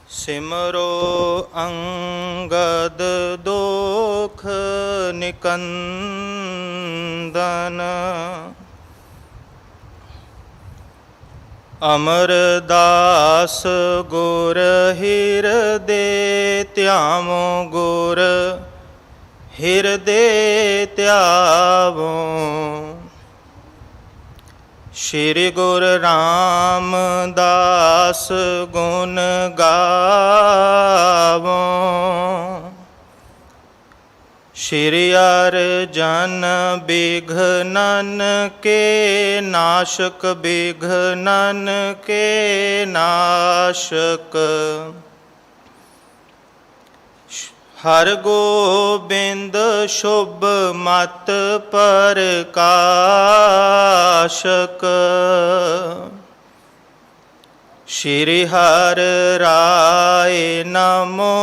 सिमरो अंगद दोख निकंदन। अमरदास गुर हृदय त्यामो गुर हृदय त्यावो। श्री गुरु रामदास गुण गावो। श्री अर्जन विघ्नन के नाशक विघ्नन के नाशक। हर गोबिंद शुभ मत प्रकाशक। श्री हर राय नमो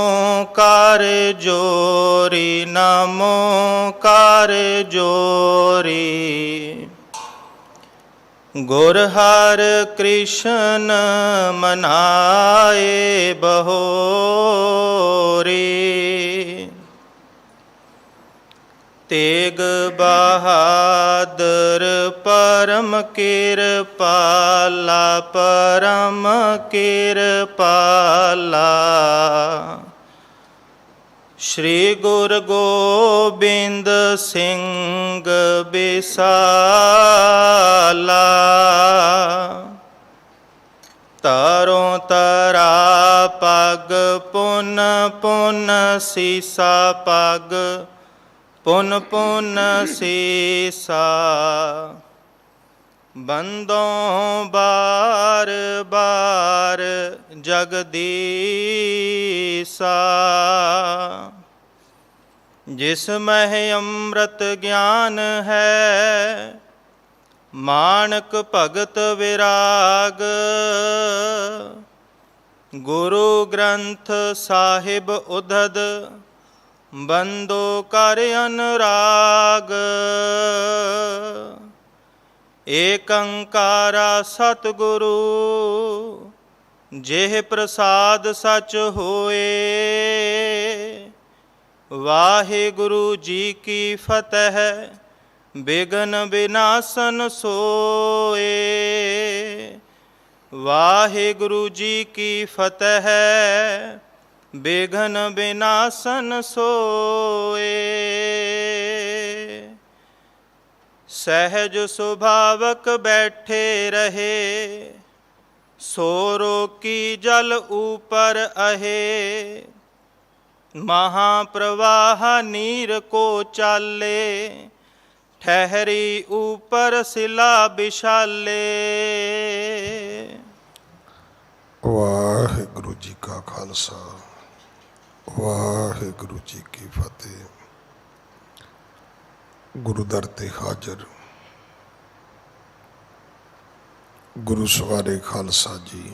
कर जोरी नमो कर जोरी। गुर हर कृष्ण मनाए बहोरी। तेग बहादुर परम कृपाला परम कृपाला। श्री गुरु गोबिंद सिंह बिसाला। तारों तरा पग पुन पुन सीसा पग पुन पुन सीसा। बंदों बार बार जगदीसा। जिसमें अमृत ज्ञान है मानक भगत विराग। गुरु ग्रंथ साहिब उधद बंदो कर अनुराग। एक अंकारा सतगुरु जेह प्रसाद सच होए। वाहिगुरु जी की फतेह बिघ्न विनाशन सोए। वाहिगुरु जी की फतेह बिघ्न विनाशन सोए। सहज सुभावक बैठे रहे सोरो की जल ऊपर अहे। महाप्रवाह नीर को चाले ठहरी ऊपर शिला विशाले। वाहिगुरु जी का खालसा वाहिगुरु जी की फतेह। गुरु दर ते हाजर गुरु सवारे खालसा जी।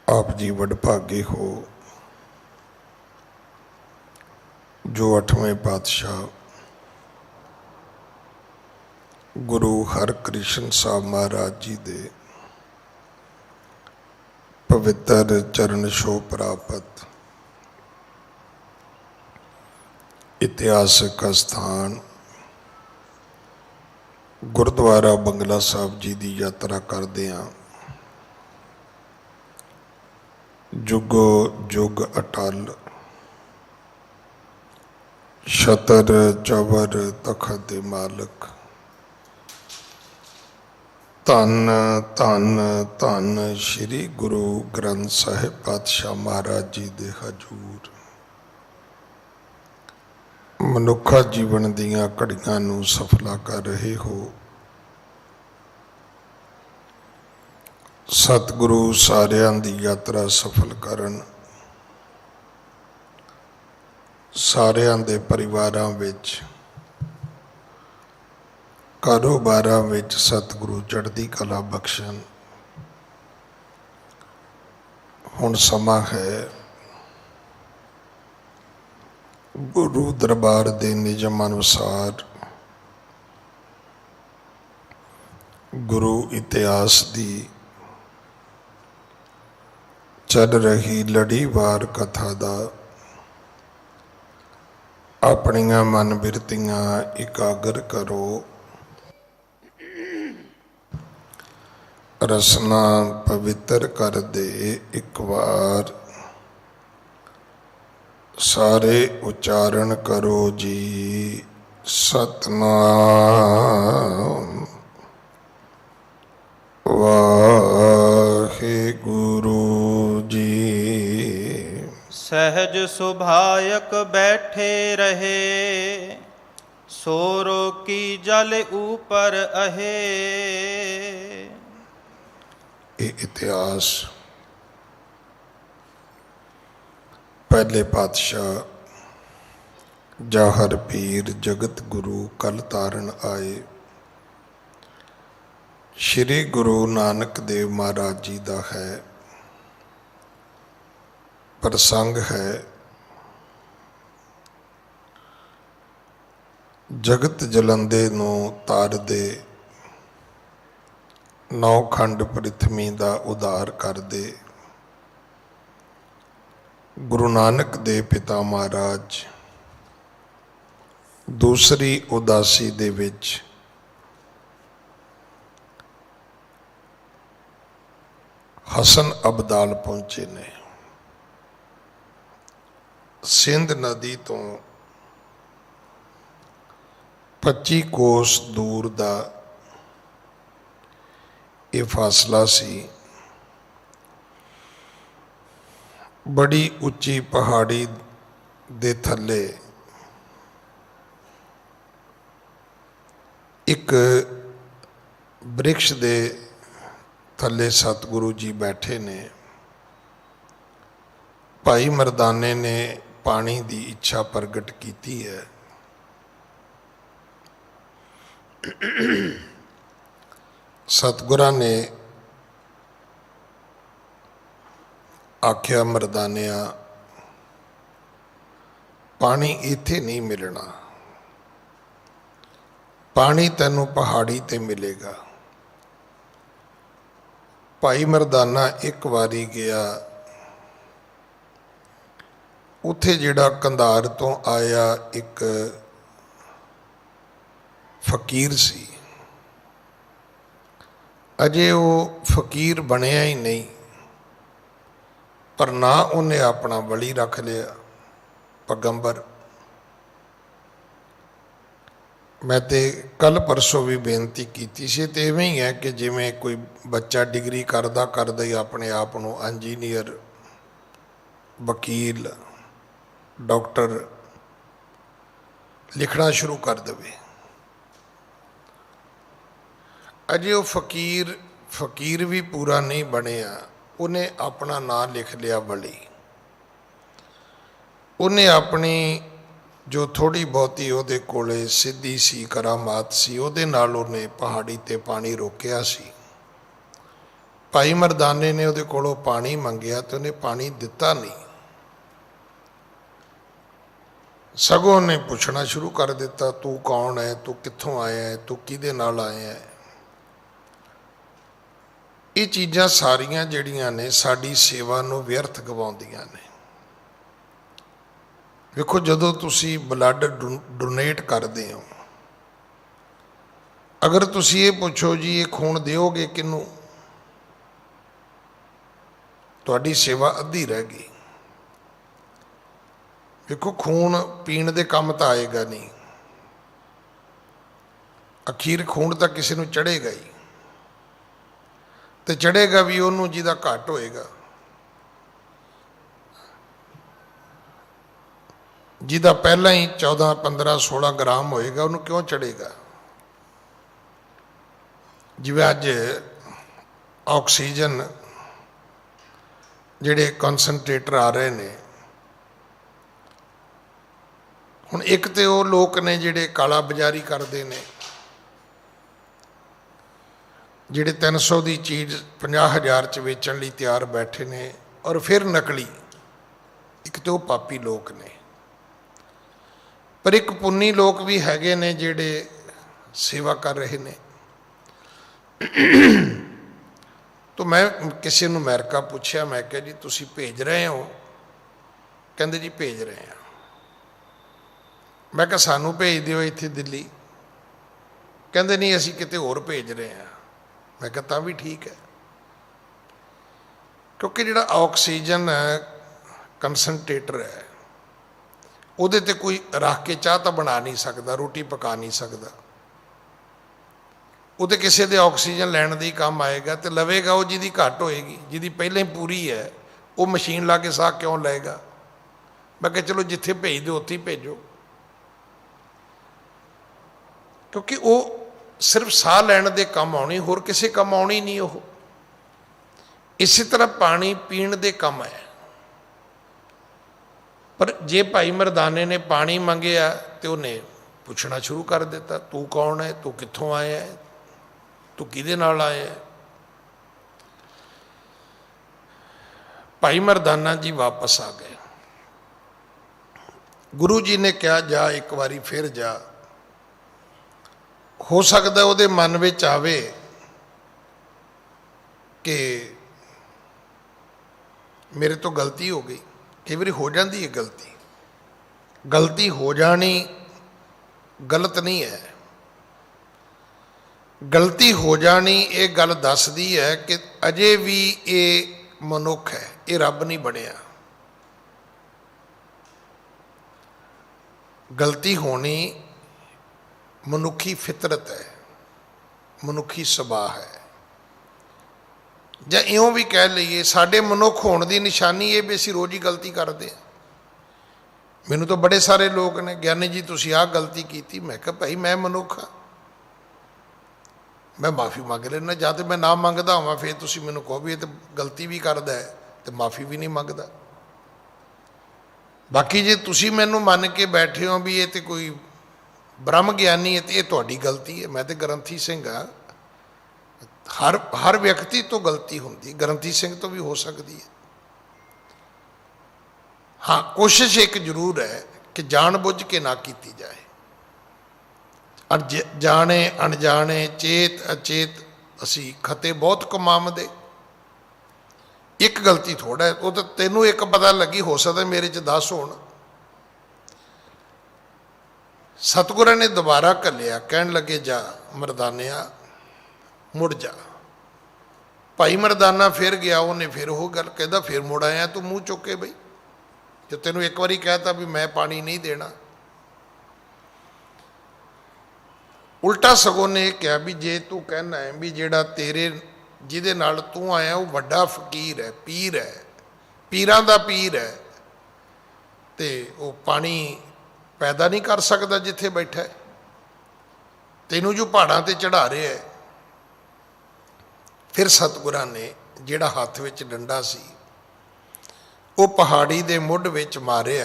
आप जी वडभागे हो जो 8वें पातशाह गुरु हरकृष्ण साहब महाराज जी दे पवित्र चरण छो प्राप्त इतिहासक स्थान गुरुद्वारा बंगला साहब जी की यात्रा करदे हां। जुगो जुग अटल छतर चवर तखत दे मालक। धन धन धन श्री गुरु ग्रंथ साहिब पातशाह महाराज जी दे हजूर। मनुखा जीवन दियां घड़ियां नूं सफला कर रहे हो। सतगुरु सारियां दी यात्रा सफल करन। सारियां दे परिवारां विच कारोबारां विच सतगुरु चढ़दी कला बख्शण। हुण समा है गुरु दरबार दे नियम अनुसार गुरु इतिहास दी ਚੱਲ ਰਹੀ ਲੜੀਵਾਰ ਕਥਾ ਦਾ ਆਪਣੀਆਂ ਮਨ ਬਿਰਤੀਆਂ ਇਕਾਗਰ ਕਰੋ। ਰਸਨਾ ਪਵਿੱਤਰ ਕਰ ਦੇ ਇੱਕ ਵਾਰ, ਸਾਰੇ ਉਚਾਰਨ ਕਰੋ ਜੀ ਸਤਨਾਮ ਵਾਹਿਗੁਰੂ ਜੀ। सहज सुभायक बैठे रहे, सोरो की जल ऊपर अहे। ਇਹ ਇਤਿਹਾਸ ਪਹਿਲੇ ਪਾਤਸ਼ਾਹ ਜਾਹਰ ਪੀਰ ਜਗਤ ਗੁਰੂ ਕਲ ਤਾਰਨ ਆਏ ਸ਼੍ਰੀ ਗੁਰੂ ਨਾਨਕ ਦੇਵ ਮਹਾਰਾਜ ਜੀ ਦਾ ਹੈ। ਪ੍ਰਸੰਗ ਹੈ ਜਗਤ ਜਲੰਦੇ ਨੂੰ ਤਾਰਦੇ, ਨੌ ਖੰਡ ਪ੍ਰਿਥਵੀ ਦਾ ਉਧਾਰ ਕਰਦੇ ਗੁਰੂ ਨਾਨਕ ਦੇ ਪਿਤਾ ਮਹਾਰਾਜ ਦੂਸਰੀ ਉਦਾਸੀ ਦੇ ਵਿੱਚ ਹਸਨ ਅਬਦਾਲ ਪਹੁੰਚੇ ਨੇ। ਸਿੰਧ ਨਦੀ ਤੋਂ 25 ਕੋਸ ਦੂਰ ਦਾ ਇਹ ਫਾਸਲਾ ਸੀ। ਬੜੀ ਉੱਚੀ ਪਹਾੜੀ ਦੇ ਥੱਲੇ ਇੱਕ ਬ੍ਰਿਕਸ਼ ਦੇ ਥੱਲੇ ਸਤਿਗੁਰੂ ਜੀ ਬੈਠੇ ਨੇ। ਭਾਈ ਮਰਦਾਨੇ ਨੇ ਪਾਣੀ ਦੀ ਇੱਛਾ ਪ੍ਰਗਟ ਕੀਤੀ ਹੈ। ਸਤਿਗੁਰਾਂ ਨੇ ਆਖਿਆ, ਮਰਦਾਨਿਆ ਪਾਣੀ ਇੱਥੇ ਨਹੀਂ ਮਿਲਣਾ, ਪਾਣੀ ਤੈਨੂੰ ਪਹਾੜੀ ਤੇ ਮਿਲੇਗਾ। ਭਾਈ ਮਰਦਾਨਾ ਇੱਕ ਵਾਰੀ ਗਿਆ, ਉੱਥੇ ਜਿਹੜਾ ਕੰਧਾਰ ਤੋਂ ਆਇਆ ਇੱਕ ਫਕੀਰ ਸੀ। ਅਜੇ ਉਹ ਫਕੀਰ ਬਣਿਆ ਹੀ ਨਹੀਂ, ਪਰ ਨਾ ਉਹਨੇ ਆਪਣਾ ਬਲੀ ਰੱਖ ਲਿਆ ਪੈਗੰਬਰ। ਮੈਂ ਤੇ ਕੱਲ ਪਰਸੋਂ ਵੀ ਬੇਨਤੀ ਕੀਤੀ ਸੀ, ਤੇ ਇਵੇਂ ਹੀ ਹੈ ਕਿ ਜਿਵੇਂ ਕੋਈ ਬੱਚਾ ਡਿਗਰੀ ਕਰਦਾ ਕਰਦਾ ਹੀ ਆਪਣੇ ਆਪ ਨੂੰ ਇੰਜੀਨੀਅਰ, ਵਕੀਲ, ਡਾਕਟਰ ਲਿਖਣਾ ਸ਼ੁਰੂ ਕਰ ਦੇਵੇ। ਅਜੇ ਉਹ ਫਕੀਰ ਵੀ ਪੂਰਾ ਨਹੀਂ ਬਣਿਆ, ਉਹਨੇ ਆਪਣਾ ਨਾਂ ਲਿਖ ਲਿਆ ਬਲੀ। ਉਹਨੇ ਆਪਣੀ ਜੋ ਥੋੜ੍ਹੀ ਬਹੁਤੀ ਉਹਦੇ ਕੋਲੇ ਸਿੱਧੀ ਸੀ, ਕਰਾਮਾਤ ਸੀ, ਉਹਦੇ ਨਾਲ ਉਹਨੇ ਪਹਾੜੀ ਤੇ ਪਾਣੀ ਰੋਕਿਆ ਸੀ। ਭਾਈ ਮਰਦਾਨੇ ਨੇ ਉਹਦੇ ਕੋਲੋਂ ਪਾਣੀ ਮੰਗਿਆ ਤੇ ਉਹਨੇ ਪਾਣੀ ਦਿੱਤਾ ਨਹੀਂ, ਸਗੋਂ ਉਹਨੇ ਪੁੱਛਣਾ ਸ਼ੁਰੂ ਕਰ ਦਿੱਤਾ, ਤੂੰ ਕੌਣ ਹੈ, ਤੂੰ ਕਿੱਥੋਂ ਆਇਆ ਹੈ, ਤੂੰ ਕਿਹਦੇ ਨਾਲ ਆਇਆ ਹੈ। ਇਹ ਚੀਜ਼ਾਂ ਸਾਰੀਆਂ ਜਿਹੜੀਆਂ ਨੇ ਸਾਡੀ ਸੇਵਾ ਨੂੰ ਵਿਅਰਥ ਗਵਾਉਂਦੀਆਂ ਨੇ। ਵੇਖੋ, ਜਦੋਂ ਤੁਸੀਂ ਬਲੱਡ ਡੋਨੇਟ ਕਰਦੇ ਹੋ, ਅਗਰ ਤੁਸੀਂ ਇਹ ਪੁੱਛੋ ਜੀ ਇਹ ਖੂਨ ਦਿਓਗੇ ਕਿਹਨੂੰ, ਤੁਹਾਡੀ ਸੇਵਾ ਅੱਧੀ ਰਹਿ ਗਈ। ਵੇਖੋ, ਖੂਨ ਪੀਣ ਦੇ ਕੰਮ ਤਾਂ ਆਏਗਾ ਨਹੀਂ, ਅਖੀਰ ਖੂਨ ਤਾਂ ਕਿਸੇ ਨੂੰ ਚੜ੍ਹੇਗਾ ਹੀ, ਤੇ ਚੜ੍ਹੇਗਾ ਵੀ ਉਹਨੂੰ ਜਿਹਦਾ ਘੱਟ ਹੋਏਗਾ। ਜਿਹਦਾ ਪਹਿਲਾਂ ਹੀ 14, 15, 16 ਗ੍ਰਾਮ ਹੋਏਗਾ ਉਹਨੂੰ ਕਿਉਂ ਚੜ੍ਹੇਗਾ। ਜਿਵੇਂ ਅੱਜ ਆਕਸੀਜਨ ਜਿਹੜੇ ਕਨਸਨਟ੍ਰੇਟਰ ਆ ਰਹੇ ਨੇ, ਹੁਣ ਇੱਕ ਤੇ ਉਹ ਲੋਕ ਨੇ ਜਿਹੜੇ ਕਾਲਾ ਬਾਜ਼ਾਰੀ ਕਰਦੇ ਨੇ, ਜਿਹੜੇ 300 ਦੀ ਚੀਜ਼ 50,000 'ਚ ਵੇਚਣ ਲਈ ਤਿਆਰ ਬੈਠੇ ਨੇ, ਔਰ ਫਿਰ ਨਕਲੀ। ਇੱਕ ਤੇ ਉਹ ਪਾਪੀ ਲੋਕ ਨੇ, ਪਰ ਇੱਕ ਪੁੰਨੀ ਲੋਕ ਵੀ ਹੈਗੇ ਨੇ ਜਿਹੜੇ ਸੇਵਾ ਕਰ ਰਹੇ ਨੇ। तो मैं किसी ਨੂੰ ਅਮਰੀਕਾ ਪੁੱਛਿਆ, मैं क्या जी तुसी भेज रहे हो? कहते जी भेज रहे हैं। मैं क्या सानू भेज दिओ इत्थे दिल्ली? कहते नहीं असी किते होर भेज रहे हैं। मैं क्या तां भी ठीक है, क्योंकि जिहड़ा ऑक्सीजन कंसनट्रेटर है ਉਹਦੇ ਤੇ कोई रख के चाह तो बना नहीं सकता, रोटी पका नहीं सकता। वो तो किसी के ऑक्सीजन लैण का काम आएगा, तो लवेगा वो जिहदी घट होएगी, जिहदी पहले ही पूरी है वो मशीन ला के साह क्यों लेगा। मैं कहा चलो जिथे भेज दो उत्थे ही भेजो, क्योंकि वो सिर्फ साह लैण दे काम आनी, होर किसी काम आनी नहीं। वो इसी तरह पानी पीण दे काम है। पर जे भाई मरदाने ने पानी मंगया तो उन्हें पूछना शुरू कर दिता, तू कौन है, तू कित्थों आया है, तू किहदे नाल आया है। भाई मरदाना जी वापस आ गए। गुरु जी ने कहा जा एक बारी फिर जा, हो सकता उहदे मन विच आवे कि मेरे तो गलती हो गई। कई बार हो जाती है गलती, गलती हो जानी गलत नहीं है। गलती हो जानी ये गल दसदी है कि अजे भी ये मनुख है, ये रब नहीं बनिया। गलती होनी मनुखी फितरत है, मनुखी सुभाव है। ਜਾਂ ਇਉਂ भी कह लीए साडे मनुख होने की निशानी ये भी असीं रोज़ ही गलती करते हैं। मैनू तो बड़े सारे लोग ने, ज्ञानी जी तुसीं आह गलती की। मैं कहा भाई मैं मनुख हाँ, मैं माफ़ी मंग लेना। जां तो मैं ना मंगदा होवां फिर तुसीं मैनू कहो भी ये तो गलती भी करदा है तो माफ़ी भी नहीं मंगदा। बाकी जे तुसीं मैनू मन के बैठे हो भी ये तो कोई ब्रह्म ज्ञानी है तो ये तुहाडी गलती है। मैं तो ग्रंथी सिंह हाँ, हर व्यक्ति तो गलती होती, ग्रंथी सिंह तो भी हो सकती है। हाँ कोशिश एक जरूर है कि जानबूझ के ना की जाए। और जाने अनजाने चेत अचेत असी खते बहुत कमावदे। एक गलती थोड़ा है, वो तो तेनों एक पता लगी, हो सकता मेरे च 10 होण। सतगुਰਾਂ ने दोबारा घल्लिया, कहन लगे जा मरदानिया मुड़ जा। भाई मरदाना फिर गया, उन्हें फिर वो गल कहता फिर मुड़ आया तू मूँह चुक के। बई जो तेनों एक बारी कहता भी मैं पानी नहीं देना। उल्टा सगों ने कहा भी जे तू कहना है भी जेड़ा तेरे जिहदे नाल तू आया वो वड्डा फकीर है, पीर है, पीरां दा पीर है, ते वो पानी पैदा नहीं कर सकता जिथे बैठा है, तेनों जो पहाड़ां ते चढ़ा रहा है। फिर सतगुਰਾਂ ने जिहड़ा हत्थ विच डंडा सी वो पहाड़ी दे मुढ़ विच मारिया,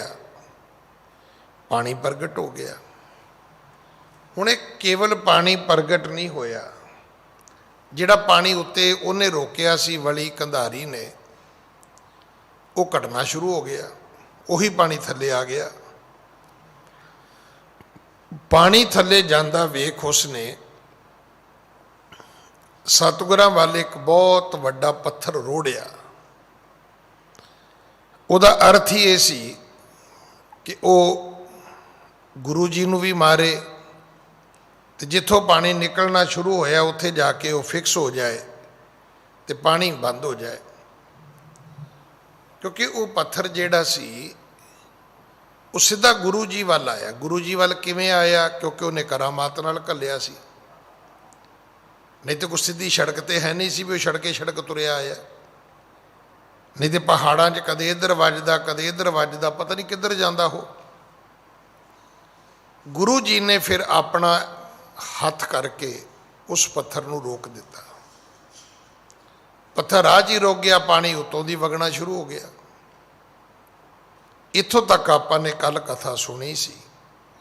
पानी प्रगट हो गया। हुण केवल पानी प्रगट नहीं होया, जिहड़ा पानी उत्ते उन्हें रोकिया सी वली कंधारी ने, वो घटना शुरू हो गया। उही पानी थल्ले आ गया। पानी थल्ले जांदा वेख उसने सतगुਰਾਂ वाले एक बहुत वड्डा पत्थर रोड़िया। उहदा अर्थ ही ये सी कि वो गुरु जी नूं भी मारे तो जिथों पानी निकलना शुरू होया उत्थे जाके वो फिक्स हो जाए तो पानी बंद हो जाए। क्योंकि वो पत्थर जिहड़ा सी वो सीधा गुरु जी वाल आया। गुरु जी वाल किवें आया? क्योंकि उन्हें करामात नाल घल्लिया सी, नहीं तो कुछ सीधी सड़क तो है नहीं सी भी सड़के सड़क तुरया आया। नहीं तो पहाड़ों च कदे इधर वजदा कदे इधर वजदा, पता नहीं किधर जाता हो। गुरु जी ने फिर अपना हथ करके उस पत्थर नूं रोक दिता। पत्थर राह च ही रोक गया, पानी उत्तों दी वगना शुरू हो गया। इत्थों तक आपने कल कथा सुनी सी।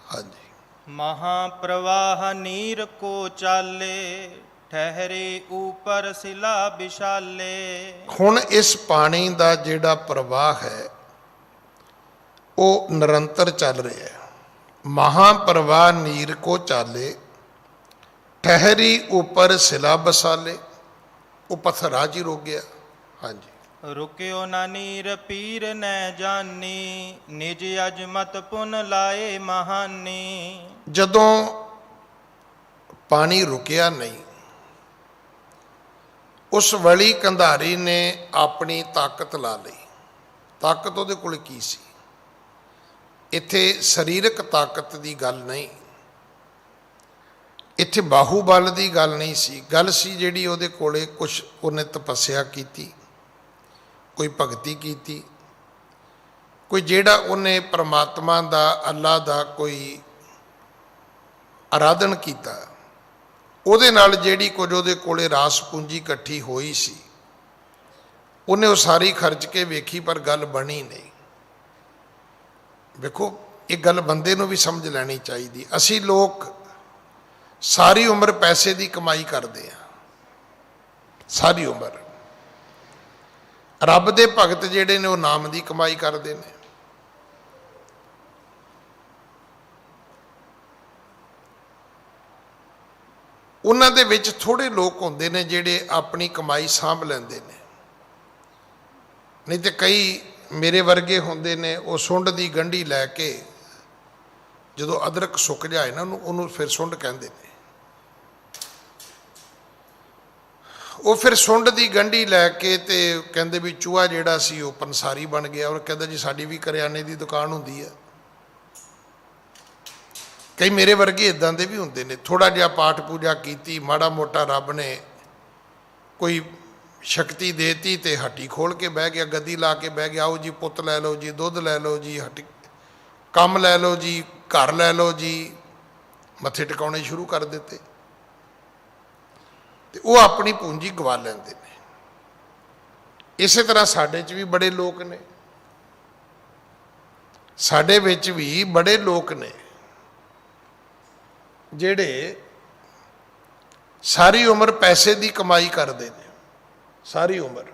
हाँ जी। महाप्रवाह नीर को चाले, ठहरे ऊपर सिला विशाले। हुण इस पानी का जिहड़ा प्रवाह है वो निरंतर चल रहा है। महाप्रवाह नीर को चाले, ठहरी ऊपर सिला बसाले। ਉਹ ਪੱਥਰ ਰਾਹ 'ਚ ਹੀ ਰੁਕ ਗਿਆ। ਹਾਂਜੀ, ਰੁਕਿਓ ਨਾ ਨੀਰ ਪੀਰ ਨੈ ਜਾਨੀ, ਨਿਜ ਅਜਮਤ ਪੁਨ ਲਾਏ ਮਹਾਨੀ। ਜਦੋਂ ਪਾਣੀ ਰੁਕਿਆ ਨਹੀਂ, ਉਸ ਵਲੀ ਕੰਧਾਰੀ ਨੇ ਆਪਣੀ ਤਾਕਤ ਲਾ ਲਈ। ਤਾਕਤ ਉਹਦੇ ਕੋਲ ਕੀ ਸੀ? ਇੱਥੇ ਸਰੀਰਕ ਤਾਕਤ ਦੀ ਗੱਲ ਨਹੀਂ, ਇੱਥੇ ਬਾਹੂਬਲ ਦੀ ਗੱਲ ਨਹੀਂ ਸੀ। ਗੱਲ ਸੀ ਜਿਹੜੀ ਉਹਦੇ ਕੋਲੇ ਕੁਛ, ਉਹਨੇ ਤਪੱਸਿਆ ਕੀਤੀ, ਕੋਈ ਭਗਤੀ ਕੀਤੀ, ਕੋਈ ਜਿਹੜਾ ਉਹਨੇ ਪਰਮਾਤਮਾ ਦਾ, ਅੱਲਾ ਦਾ ਕੋਈ ਆਰਾਧਨ ਕੀਤਾ, ਉਹਦੇ ਨਾਲ ਜਿਹੜੀ ਕੁਝ ਉਹਦੇ ਕੋਲੇ ਰਾਸ ਪੂੰਜੀ ਇਕੱਠੀ ਹੋਈ ਸੀ, ਉਹਨੇ ਉਹ ਸਾਰੀ ਖਰਚ ਕੇ ਵੇਖੀ, ਪਰ ਗੱਲ ਬਣੀ ਨਹੀਂ। ਵੇਖੋ, ਇਹ ਗੱਲ ਬੰਦੇ ਨੂੰ ਵੀ ਸਮਝ ਲੈਣੀ ਚਾਹੀਦੀ। ਅਸੀਂ ਲੋਕ ਸਾਰੀ ਉਮਰ ਪੈਸੇ ਦੀ ਕਮਾਈ ਕਰਦੇ ਹਾਂ, ਸਾਰੀ ਉਮਰ। ਰੱਬ ਦੇ ਭਗਤ ਜਿਹੜੇ ਨੇ ਉਹ ਨਾਮ ਦੀ ਕਮਾਈ ਕਰਦੇ ਨੇ। ਉਹਨਾਂ ਦੇ ਵਿੱਚ ਥੋੜ੍ਹੇ ਲੋਕ ਹੁੰਦੇ ਨੇ ਜਿਹੜੇ ਆਪਣੀ ਕਮਾਈ ਸਾਂਭ ਲੈਂਦੇ ਨੇ, ਨਹੀਂ ਤੇ ਕਈ ਮੇਰੇ ਵਰਗੇ ਹੁੰਦੇ ਨੇ, ਉਹ ਸੁੰਡ ਦੀ ਗੰਢੀ ਲੈ ਕੇ, ਜਦੋਂ ਅਦਰਕ ਸੁੱਕ ਜਾਏ ਨਾ ਉਹਨੂੰ ਫਿਰ ਸੁੰਡ ਕਹਿੰਦੇ ਨੇ। ਉਹ ਫਿਰ ਸੁੰਡ ਦੀ ਗੰਢੀ ਲੈ ਕੇ ਤੇ ਕਹਿੰਦੇ ਵੀ ਚੂਹਾ ਜਿਹੜਾ ਸੀ ਉਹ ਪੰਸਾਰੀ ਬਣ ਗਿਆ। ਔਰ ਕਹਿੰਦਾ ਜੀ ਸਾਡੀ ਵੀ ਕਰਿਆਨੇ ਦੀ ਦੁਕਾਨ ਹੁੰਦੀ ਹੈ। ਕਈ ਮੇਰੇ ਵਰਗੇ ਇੱਦਾਂ ਦੇ ਵੀ ਹੁੰਦੇ ਨੇ, ਥੋੜ੍ਹਾ ਜਿਹਾ ਪਾਠ ਪੂਜਾ ਕੀਤੀ, ਮਾੜਾ ਮੋਟਾ ਰੱਬ ਨੇ ਕੋਈ ਸ਼ਕਤੀ ਦੇਤੀ ਤੇ ਹੱਟੀ ਖੋਲ ਕੇ ਬਹਿ ਗਿਆ, ਗੱਦੀ ਲਾ ਕੇ ਬਹਿ ਗਿਆ। ਆਓ ਜੀ ਪੁੱਤ ਲੈ ਲਓ ਜੀ, ਦੁੱਧ ਲੈ ਲਓ ਜੀ, ਹੱਟੀ ਕੰਮ ਲੈ ਲਓ ਜੀ, ਘਰ ਲੈ ਲਓ ਜੀ, ਮੱਥੇ ਟਿਕਾਉਣੇ ਸ਼ੁਰੂ ਕਰ ਦਿੱਤੇ। ਤੇ ਉਹ ਆਪਣੀ ਪੂੰਜੀ ਗਵਾ ਲੈਂਦੇ ਨੇ। ਇਸੇ ਤਰ੍ਹਾਂ ਸਾਡੇ 'ਚ ਵੀ ਬੜੇ ਲੋਕ ਨੇ, ਸਾਡੇ ਵਿੱਚ ਵੀ ਬੜੇ ਲੋਕ ਨੇ ਜਿਹੜੇ ਸਾਰੀ ਉਮਰ ਪੈਸੇ ਦੀ ਕਮਾਈ ਕਰਦੇ ਨੇ, ਸਾਰੀ ਉਮਰ।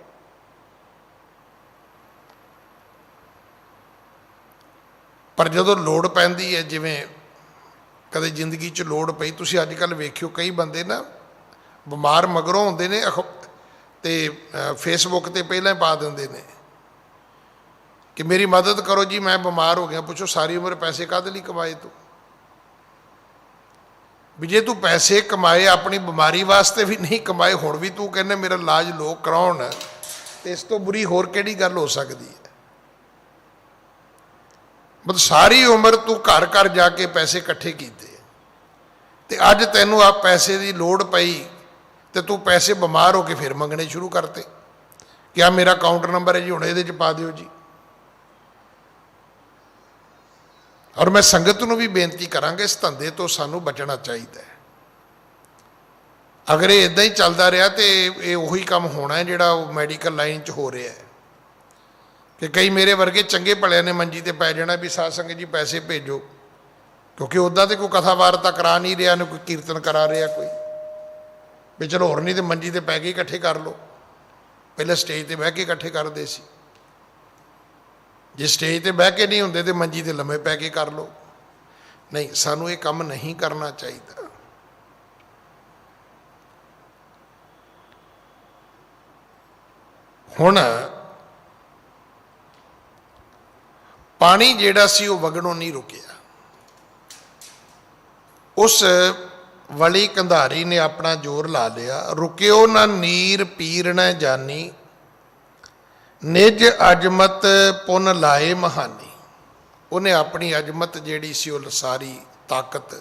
ਪਰ ਜਦੋਂ ਲੋੜ ਪੈਂਦੀ ਹੈ, ਜਿਵੇਂ ਕਦੇ ਜ਼ਿੰਦਗੀ 'ਚ ਲੋੜ ਪਈ, ਤੁਸੀਂ ਅੱਜ ਕੱਲ੍ਹ ਵੇਖਿਓ ਕਈ ਬੰਦੇ ਨਾ ਬਿਮਾਰ ਮਗਰੋਂ ਹੁੰਦੇ ਨੇ ਤੇ ਫੇਸਬੁੱਕ 'ਤੇ ਪਹਿਲਾਂ ਹੀ ਪਾ ਦਿੰਦੇ ਨੇ ਕਿ ਮੇਰੀ ਮਦਦ ਕਰੋ ਜੀ, ਮੈਂ ਬਿਮਾਰ ਹੋ ਗਿਆ। ਪੁੱਛੋ ਸਾਰੀ ਉਮਰ ਪੈਸੇ ਕਾਹਦੇ ਲਈ ਕਮਾਏ ਤੂੰ? ਵੀ ਜੇ ਤੂੰ ਪੈਸੇ ਕਮਾਏ ਆਪਣੀ ਬਿਮਾਰੀ ਵਾਸਤੇ ਵੀ ਨਹੀਂ ਕਮਾਏ, ਹੁਣ ਵੀ ਤੂੰ ਕਹਿੰਦੇ ਮੇਰਾ ਇਲਾਜ ਲੋਕ ਕਰਾਉਣ, ਤੇ ਇਸ ਤੋਂ ਬੁਰੀ ਹੋਰ ਕਿਹੜੀ ਗੱਲ ਹੋ ਸਕਦੀ ਹੈ? ਮਤਲਬ ਸਾਰੀ ਉਮਰ ਤੂੰ ਘਰ ਘਰ ਜਾ ਕੇ ਪੈਸੇ ਇਕੱਠੇ ਕੀਤੇ, ਤੇ ਅੱਜ ਤੈਨੂੰ ਆ ਪੈਸੇ ਦੀ ਲੋੜ ਪਈ ਤੇ ਤੂੰ ਪੈਸੇ ਬਿਮਾਰ ਹੋ ਕੇ ਫਿਰ ਮੰਗਣੇ ਸ਼ੁਰੂ ਕਰਤੇ ਕਿ ਆ ਮੇਰਾ ਅਕਾਊਂਟ ਨੰਬਰ ਹੈ ਜੀ, ਹੁਣ ਇਹਦੇ 'ਚ ਪਾ ਦਿਓ ਜੀ। ਔਰ ਮੈਂ ਸੰਗਤ ਨੂੰ ਵੀ ਬੇਨਤੀ ਕਰਾਂਗਾ, ਇਸ ਧੰਦੇ ਤੋਂ ਸਾਨੂੰ ਬਚਣਾ ਚਾਹੀਦਾ ਹੈ। ਅਗਰ ਇਹ ਇੱਦਾਂ ਹੀ ਚੱਲਦਾ ਰਿਹਾ ਤੇ ਇਹ ਉਹੀ ਕੰਮ ਹੋਣਾ ਹੈ ਜਿਹੜਾ ਉਹ ਮੈਡੀਕਲ ਲਾਈਨ 'ਚ ਹੋ ਰਿਹਾ ਹੈ ਕਿ ਕਈ ਮੇਰੇ ਵਰਗੇ ਚੰਗੇ ਭਲਿਆਂ ਨੇ ਮੰਜੀ ਤੇ ਪੈ ਜਾਣਾ ਵੀ ਸਾਧ ਸੰਗਤ ਜੀ ਪੈਸੇ ਭੇਜੋ, ਕਿਉਂਕਿ ਉੱਦਾਂ ਤੇ ਕੋਈ ਕਥਾ ਵਾਰਤਾ ਕਰਾ ਨਹੀਂ ਰਿਹਾ, ਨਾ ਕੋਈ ਕੀਰਤਨ ਕਰਾ ਰਿਹਾ ਕੋਈ, ਵੀ ਚਲੋ ਹੋਰ ਨਹੀਂ ਤੇ ਮੰਜੀ ਤੇ ਪੈ ਕੇ ਇਕੱਠੇ ਕਰ ਲਓ। ਪਹਿਲਾਂ ਸਟੇਜ ਤੇ ਬਹਿ ਕੇ ਇਕੱਠੇ ਕਰਦੇ ਸੀ, ਜੇ ਸਟੇਜ ਤੇ ਬਹਿ ਕੇ ਨਹੀਂ ਹੁੰਦੇ ਤੇ ਮੰਜੀ ਤੇ ਲੰਮੇ ਪੈ ਕੇ ਕਰ ਲਓ। ਨਹੀਂ, ਸਾਨੂੰ ਇਹ ਕੰਮ ਨਹੀਂ ਕਰਨਾ ਚਾਹੀਦਾ। ਹੁਣ ਪਾਣੀ ਜਿਹੜਾ ਸੀ ਉਹ ਵਗਣੋਂ ਨਹੀਂ ਰੁਕਿਆ। ਉਸ ਵਲੀ ਕੰਧਾਰੀ ਨੇ ਆਪਣਾ ਜ਼ੋਰ ਲਾ ਲਿਆ। ਰੁਕਿਓ ਨਾ ਨੀਰ ਪੀਰ ਨਾ ਜਾਨੀ, ਨਿਜ ਅਜਮਤ ਪੁਨ ਲਾਏ ਮਹਾਨੀ। ਉਹਨੇ ਆਪਣੀ ਅਜਮਤ ਜਿਹੜੀ ਸੀ ਉਹ ਸਾਰੀ ਤਾਕਤ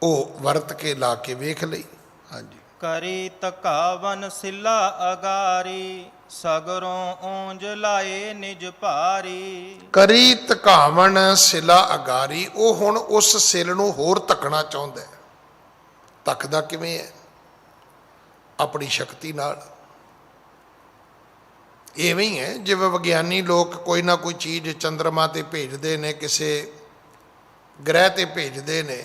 ਉਹ ਵਰਤ ਕੇ ਲਾ ਕੇ ਵੇਖ ਲਈ। ਹਾਂਜੀ, ਕਰੀ ਤਕਾਵਨ ਸਿਲਾ ਅਗਾਰੀ, ਸਗਰੋਂ ਉਂਜ ਲਾਏ ਨਿਜ ਭਾਰੀ। ਕਰੀ ਧਕਾਵਣ ਸਿਲਾ ਅਗਾਰੀ, ਉਹ ਹੁਣ ਉਸ ਸਿਲ ਨੂੰ ਹੋਰ ਧੱਕਣਾ ਚਾਹੁੰਦਾ ਹੈ। ਧੱਕਦਾ ਕਿਵੇਂ ਹੈ? ਆਪਣੀ ਸ਼ਕਤੀ ਨਾਲ। ਇਵੇਂ ਹੀ ਹੈ ਜਿਵੇਂ ਵਿਗਿਆਨੀ ਲੋਕ ਕੋਈ ਨਾ ਕੋਈ ਚੀਜ਼ ਚੰਦਰਮਾ 'ਤੇ ਭੇਜਦੇ ਨੇ, ਕਿਸੇ ਗ੍ਰਹਿ 'ਤੇ ਭੇਜਦੇ ਨੇ,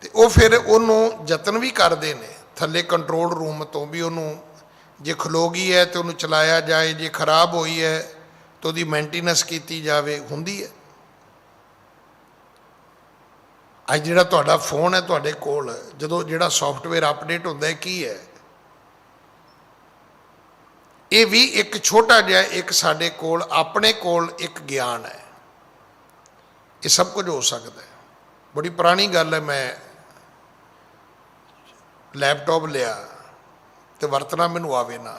ਤੇ ਉਹ ਫਿਰ ਉਹਨੂੰ ਯਤਨ ਵੀ ਕਰਦੇ ਨੇ ਥੱਲੇ ਕੰਟਰੋਲ ਰੂਮ ਤੋਂ ਵੀ ਉਹਨੂੰ ਜੇ ਖਲੋ ਗਈ ਹੈ ਤੇ ਉਹਨੂੰ ਚਲਾਇਆ ਜਾਏ, ਜੇ ਖਰਾਬ ਹੋਈ ਹੈ ਤਾਂ ਉਹਦੀ ਮੇਨਟੇਨੈਂਸ ਕੀਤੀ ਜਾਵੇ, ਹੁੰਦੀ ਹੈ। ਅੱਜ ਜਿਹੜਾ ਤੁਹਾਡਾ ਫੋਨ ਹੈ ਤੁਹਾਡੇ ਕੋਲ, ਜਦੋਂ ਜਿਹੜਾ ਸੌਫਟਵੇਅਰ ਅਪਡੇਟ ਹੁੰਦਾ ਹੈ ਕੀ ਹੈ, ਇਹ ਵੀ ਇੱਕ ਛੋਟਾ ਜਿਹਾ ਇੱਕ ਸਾਡੇ ਕੋਲ ਆਪਣੇ ਕੋਲ ਇੱਕ ਗਿਆਨ ਹੈ। ਇਹ ਸਭ ਕੁਝ ਹੋ ਸਕਦਾ ਹੈ। ਬੜੀ ਪੁਰਾਣੀ ਗੱਲ ਹੈ, ਮੈਂ ਲੈਪਟਾਪ ਲਿਆ ਤੇ ਵਰਤਣਾ ਮੈਨੂੰ ਆਵੇ ਨਾ।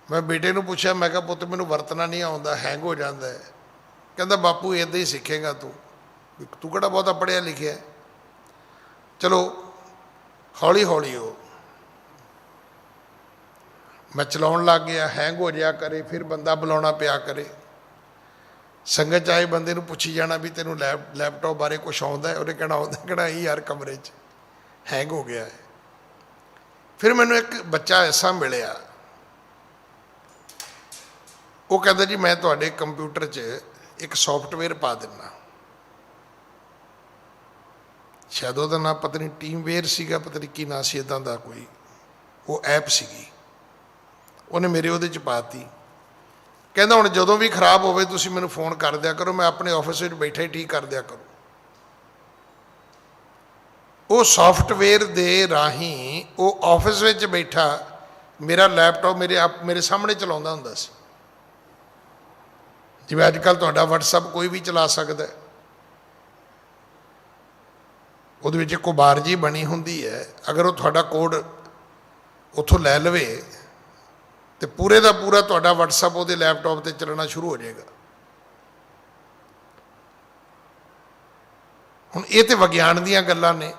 ਮੈਂ ਬੇਟੇ ਨੂੰ ਪੁੱਛਿਆ, ਮੈਂ ਕਿਹਾ ਪੁੱਤ ਮੈਨੂੰ ਵਰਤਣਾ ਨਹੀਂ ਆਉਂਦਾ, ਹੈਂਗ ਹੋ ਜਾਂਦਾ ਹੈ। ਕਹਿੰਦਾ ਬਾਪੂ ਇੱਦਾਂ ਹੀ ਸਿੱਖੇਗਾ ਤੂੰ ਕਿਹੜਾ ਬਹੁਤਾ ਪੜ੍ਹਿਆ ਲਿਖਿਆ। ਚਲੋ ਹੌਲੀ ਹੌਲੀ ਉਹ ਮੈਂ ਚਲਾਉਣ ਲੱਗ ਗਿਆ, ਹੈਂਗ ਹੋ ਜਾਇਆ ਕਰੇ, ਫਿਰ ਬੰਦਾ ਬੁਲਾਉਣਾ ਪਿਆ ਕਰੇ। ਸੰਗਤ 'ਚ ਆਏ ਬੰਦੇ ਨੂੰ ਪੁੱਛੀ ਜਾਣਾ ਵੀ ਤੈਨੂੰ ਲੈਪਟਾਪ ਬਾਰੇ ਕੁਛ ਆਉਂਦਾ ਹੈ? ਉਹਨੇ ਕਹਿਣਾ ਆਉਂਦਾ, ਕਿਹੜਾ ਹੀ ਯਾਰ ਕਮਰੇ 'ਚ ਹੈਂਗ ਹੋ ਗਿਆ ਹੈ। ਫਿਰ ਮੈਨੂੰ ਇੱਕ ਬੱਚਾ ਐਸਾ ਮਿਲਿਆ, ਉਹ ਕਹਿੰਦਾ ਜੀ ਮੈਂ ਤੁਹਾਡੇ ਕੰਪਿਊਟਰ 'ਚ ਇੱਕ ਸੌਫਟਵੇਅਰ ਪਾ ਦਿੰਦਾ। ਸ਼ਾਇਦ ਉਹਦਾ ਨਾਂ ਪਤਾ ਨਹੀਂ ਟੀਮਵੇਅਰ ਸੀਗਾ, ਪਤਾ ਨਹੀਂ ਕੀ ਨਾਂ ਸੀ, ਇੱਦਾਂ ਦਾ ਕੋਈ ਉਹ ਐਪ ਸੀਗੀ। ਉਹਨੇ ਮੇਰੇ ਉਹਦੇ 'ਚ ਪਾਤੀ। ਕਹਿੰਦਾ ਹੁਣ ਜਦੋਂ ਵੀ ਖਰਾਬ ਹੋਵੇ ਤੁਸੀਂ ਮੈਨੂੰ ਫੋਨ ਕਰ ਦਿਆ ਕਰੋ, ਮੈਂ ਆਪਣੇ ਆਫਿਸ ਵਿੱਚ ਬੈਠਾ ਹੀ ਠੀਕ ਕਰ ਦਿਆ ਕਰੋ। ਉਹ ਸੌਫਟਵੇਅਰ ਦੇ ਰਾਹੀਂ ਉਹ ਆਫਿਸ ਵਿੱਚ ਬੈਠਾ ਮੇਰਾ ਲੈਪਟਾਪ ਮੇਰੇ ਸਾਹਮਣੇ ਚਲਾਉਂਦਾ ਹੁੰਦਾ ਸੀ। ਜਿਵੇਂ ਅੱਜ ਕੱਲ੍ਹ ਤੁਹਾਡਾ WhatsApp ਕੋਈ ਵੀ ਚਲਾ ਸਕਦਾ, ਉਹਦੇ ਵਿੱਚ ਇੱਕ ਬਾਰ ਜੀ ਬਣੀ ਹੁੰਦੀ ਹੈ। ਅਗਰ ਉਹ ਤੁਹਾਡਾ ਕੋਡ ਉੱਥੋਂ ਲੈ ਲਵੇ ਤੇ ਪੂਰੇ ਦਾ ਪੂਰਾ ਤੁਹਾਡਾ WhatsApp ਉਹਦੇ ਲੈਪਟਾਪ 'ਤੇ ਚੱਲਣਾ ਸ਼ੁਰੂ ਹੋ ਜਾਏਗਾ। ਹੁਣ ਇਹ ਤੇ ਵਿਗਿਆਨ ਦੀਆਂ ਗੱਲਾਂ ਨੇ,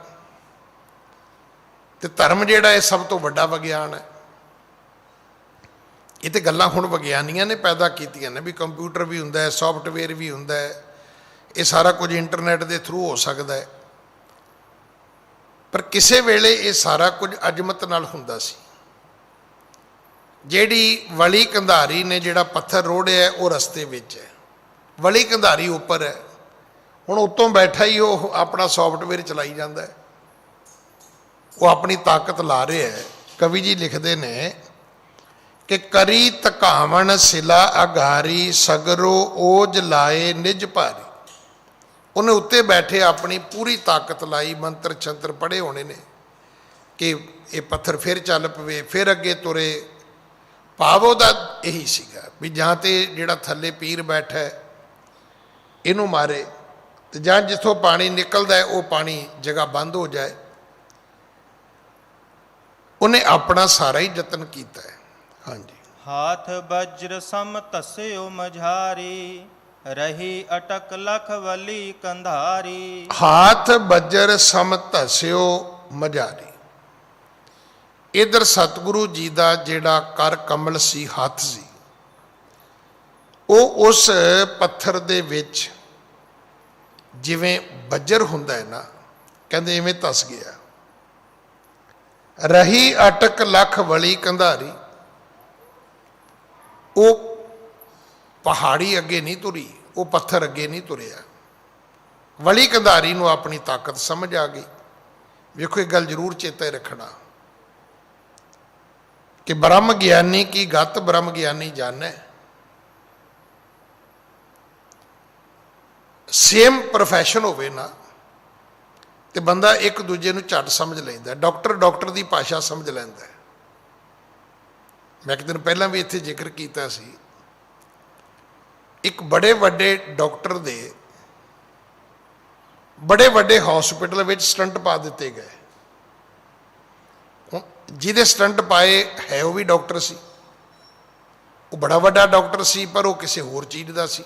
ਤੇ ਧਰਮ ਜਿਹੜਾ ਇਹ ਸਭ ਤੋਂ ਵੱਡਾ ਵਿਗਿਆਨ ਹੈ। ਇਹ ਤੇ ਗੱਲਾਂ ਹੁਣ ਵਿਗਿਆਨੀਆਂ ਨੇ ਪੈਦਾ ਕੀਤੀਆਂ ਨੇ ਵੀ ਕੰਪਿਊਟਰ ਵੀ ਹੁੰਦਾ ਹੈ, ਸੌਫਟਵੇਅਰ ਵੀ ਹੁੰਦਾ ਹੈ, ਇਹ ਸਾਰਾ ਕੁਝ ਇੰਟਰਨੈਟ ਦੇ ਥਰੂ ਹੋ ਸਕਦਾ ਹੈ। ਪਰ ਕਿਸੇ ਵੇਲੇ ਇਹ ਸਾਰਾ ਕੁਝ ਅਜ਼ਮਤ ਨਾਲ ਹੁੰਦਾ ਸੀ। ਜਿਹੜੀ ਵਲੀ ਕੰਧਾਰੀ ਨੇ ਜਿਹੜਾ ਪੱਥਰ ਰੋੜਿਆ ਉਹ ਰਸਤੇ ਵਿੱਚ ਹੈ, ਵਲੀ ਕੰਧਾਰੀ ਉੱਪਰ ਹੈ। ਹੁਣ ਉੱਤੋਂ ਬੈਠਾ ਹੀ ਉਹ ਆਪਣਾ ਸੌਫਟਵੇਅਰ ਚਲਾਈ ਜਾਂਦਾ ਹੈ, ਉਹ ਆਪਣੀ ਤਾਕਤ ਲਾ ਰਿਹਾ ਹੈ। ਕਵੀ ਜੀ ਲਿਖਦੇ ਨੇ ਕਿ ਕਰੀ ਧਕਾਵਣ ਸਿਲਾ ਅਗਾਰੀ, ਸਗਰੋ ਓਜ ਲਾਏ ਨਿਜ ਭਾਰੀ। ਉਹਨੇ ਉੱਤੇ ਬੈਠੇ ਆਪਣੀ ਪੂਰੀ ਤਾਕਤ ਲਾਈ, ਮੰਤਰ ਛੰਤਰ ਪੜ੍ਹੇ ਹੋਣੇ ਨੇ ਕਿ ਇਹ ਪੱਥਰ ਫਿਰ ਚੱਲ ਪਵੇ, ਫਿਰ ਅੱਗੇ ਤੁਰੇ। ਭਾਵ ਉਹਦਾ ਇਹੀ ਸੀਗਾ ਵੀ ਜਾਂ ਤੇ ਜਿਹੜਾ ਥੱਲੇ ਪੀਰ ਬੈਠਾ ਇਹਨੂੰ ਮਾਰੇ, ਤੇ ਜਾਂ ਜਿੱਥੋਂ ਪਾਣੀ ਨਿਕਲਦਾ ਹੈ ਉਹ ਪਾਣੀ ਜਗ੍ਹਾ ਬੰਦ ਹੋ ਜਾਏ। ਉਹਨੇ ਆਪਣਾ ਸਾਰਾ ਹੀ ਯਤਨ ਕੀਤਾ ਹੈ। ਹਾਂਜੀ। ਹਾਥ ਬਜਰ ਸਮ ਧਸਿਓ ਮਝਾਰੀ, ਰਹੀ ਅਟਕ ਲਖ ਵਲੀ ਕੰਧਾਰੀ। ਹਾਥ ਬਜਰ ਸਮ ਧਸਿਓ ਮਝਾਰੀ। ਇਧਰ ਸਤਿਗੁਰੂ ਜੀ ਦਾ ਜਿਹੜਾ ਕਰ ਕਮਲ ਸੀ, ਹੱਥ ਸੀ, ਉਹ ਉਸ ਪੱਥਰ ਦੇ ਵਿੱਚ ਜਿਵੇਂ ਬੱਜਰ ਹੁੰਦਾ ਹੈ ਨਾ, ਕਹਿੰਦੇ ਇਵੇਂ ਧਸ ਗਿਆ। ਰਹੀ ਅਟਕ ਲਖ ਵਲੀ ਕੰਧਾਰੀ। ਉਹ ਪਹਾੜੀ ਅੱਗੇ ਨਹੀਂ ਤੁਰੀ, ਉਹ ਪੱਥਰ ਅੱਗੇ ਨਹੀਂ ਤੁਰਿਆ। ਵਲੀ ਕੰਧਾਰੀ ਨੂੰ ਆਪਣੀ ਤਾਕਤ ਸਮਝ ਆ ਗਈ। ਵੇਖੋ ਇਹ ਗੱਲ ਜ਼ਰੂਰ ਚੇਤੇ ਰੱਖਣਾ ਕਿ ਬ੍ਰਹਮ ਗਿਆਨੀ ਕੀ ਗਤ ਬ੍ਰਹਮ ਗਿਆਨੀ ਜਾਣੈ। ਸੇਮ ਪ੍ਰੋਫੈਸ਼ਨ ਹੋਵੇ ਨਾ ਤੇ ਬੰਦਾ ਇੱਕ ਦੂਜੇ ਨੂੰ ਝੱਟ ਸਮਝ ਲੈਂਦਾ। ਡਾਕਟਰ ਦੀ ਭਾਸ਼ਾ ਸਮਝ ਲੈਂਦਾ। ਮੈਂ ਇੱਕ ਦਿਨ ਪਹਿਲਾਂ ਵੀ ਇੱਥੇ ਜ਼ਿਕਰ ਕੀਤਾ ਸੀ, ਇੱਕ ਬੜੇ ਵੱਡੇ ਡਾਕਟਰ ਦੇ ਬੜੇ ਵੱਡੇ ਹਸਪੀਟਲ ਵਿੱਚ ਸਟੰਟ ਪਾ ਦਿੱਤੇ ਗਏ। ਜਿਹਦੇ ਸਟੰਟ ਪਾਏ ਹੈ ਉਹ ਵੀ ਡਾਕਟਰ ਸੀ, ਉਹ ਬੜਾ ਵੱਡਾ ਡਾਕਟਰ ਸੀ, ਪਰ ਉਹ ਕਿਸੇ ਹੋਰ ਚੀਜ਼ ਦਾ ਸੀ।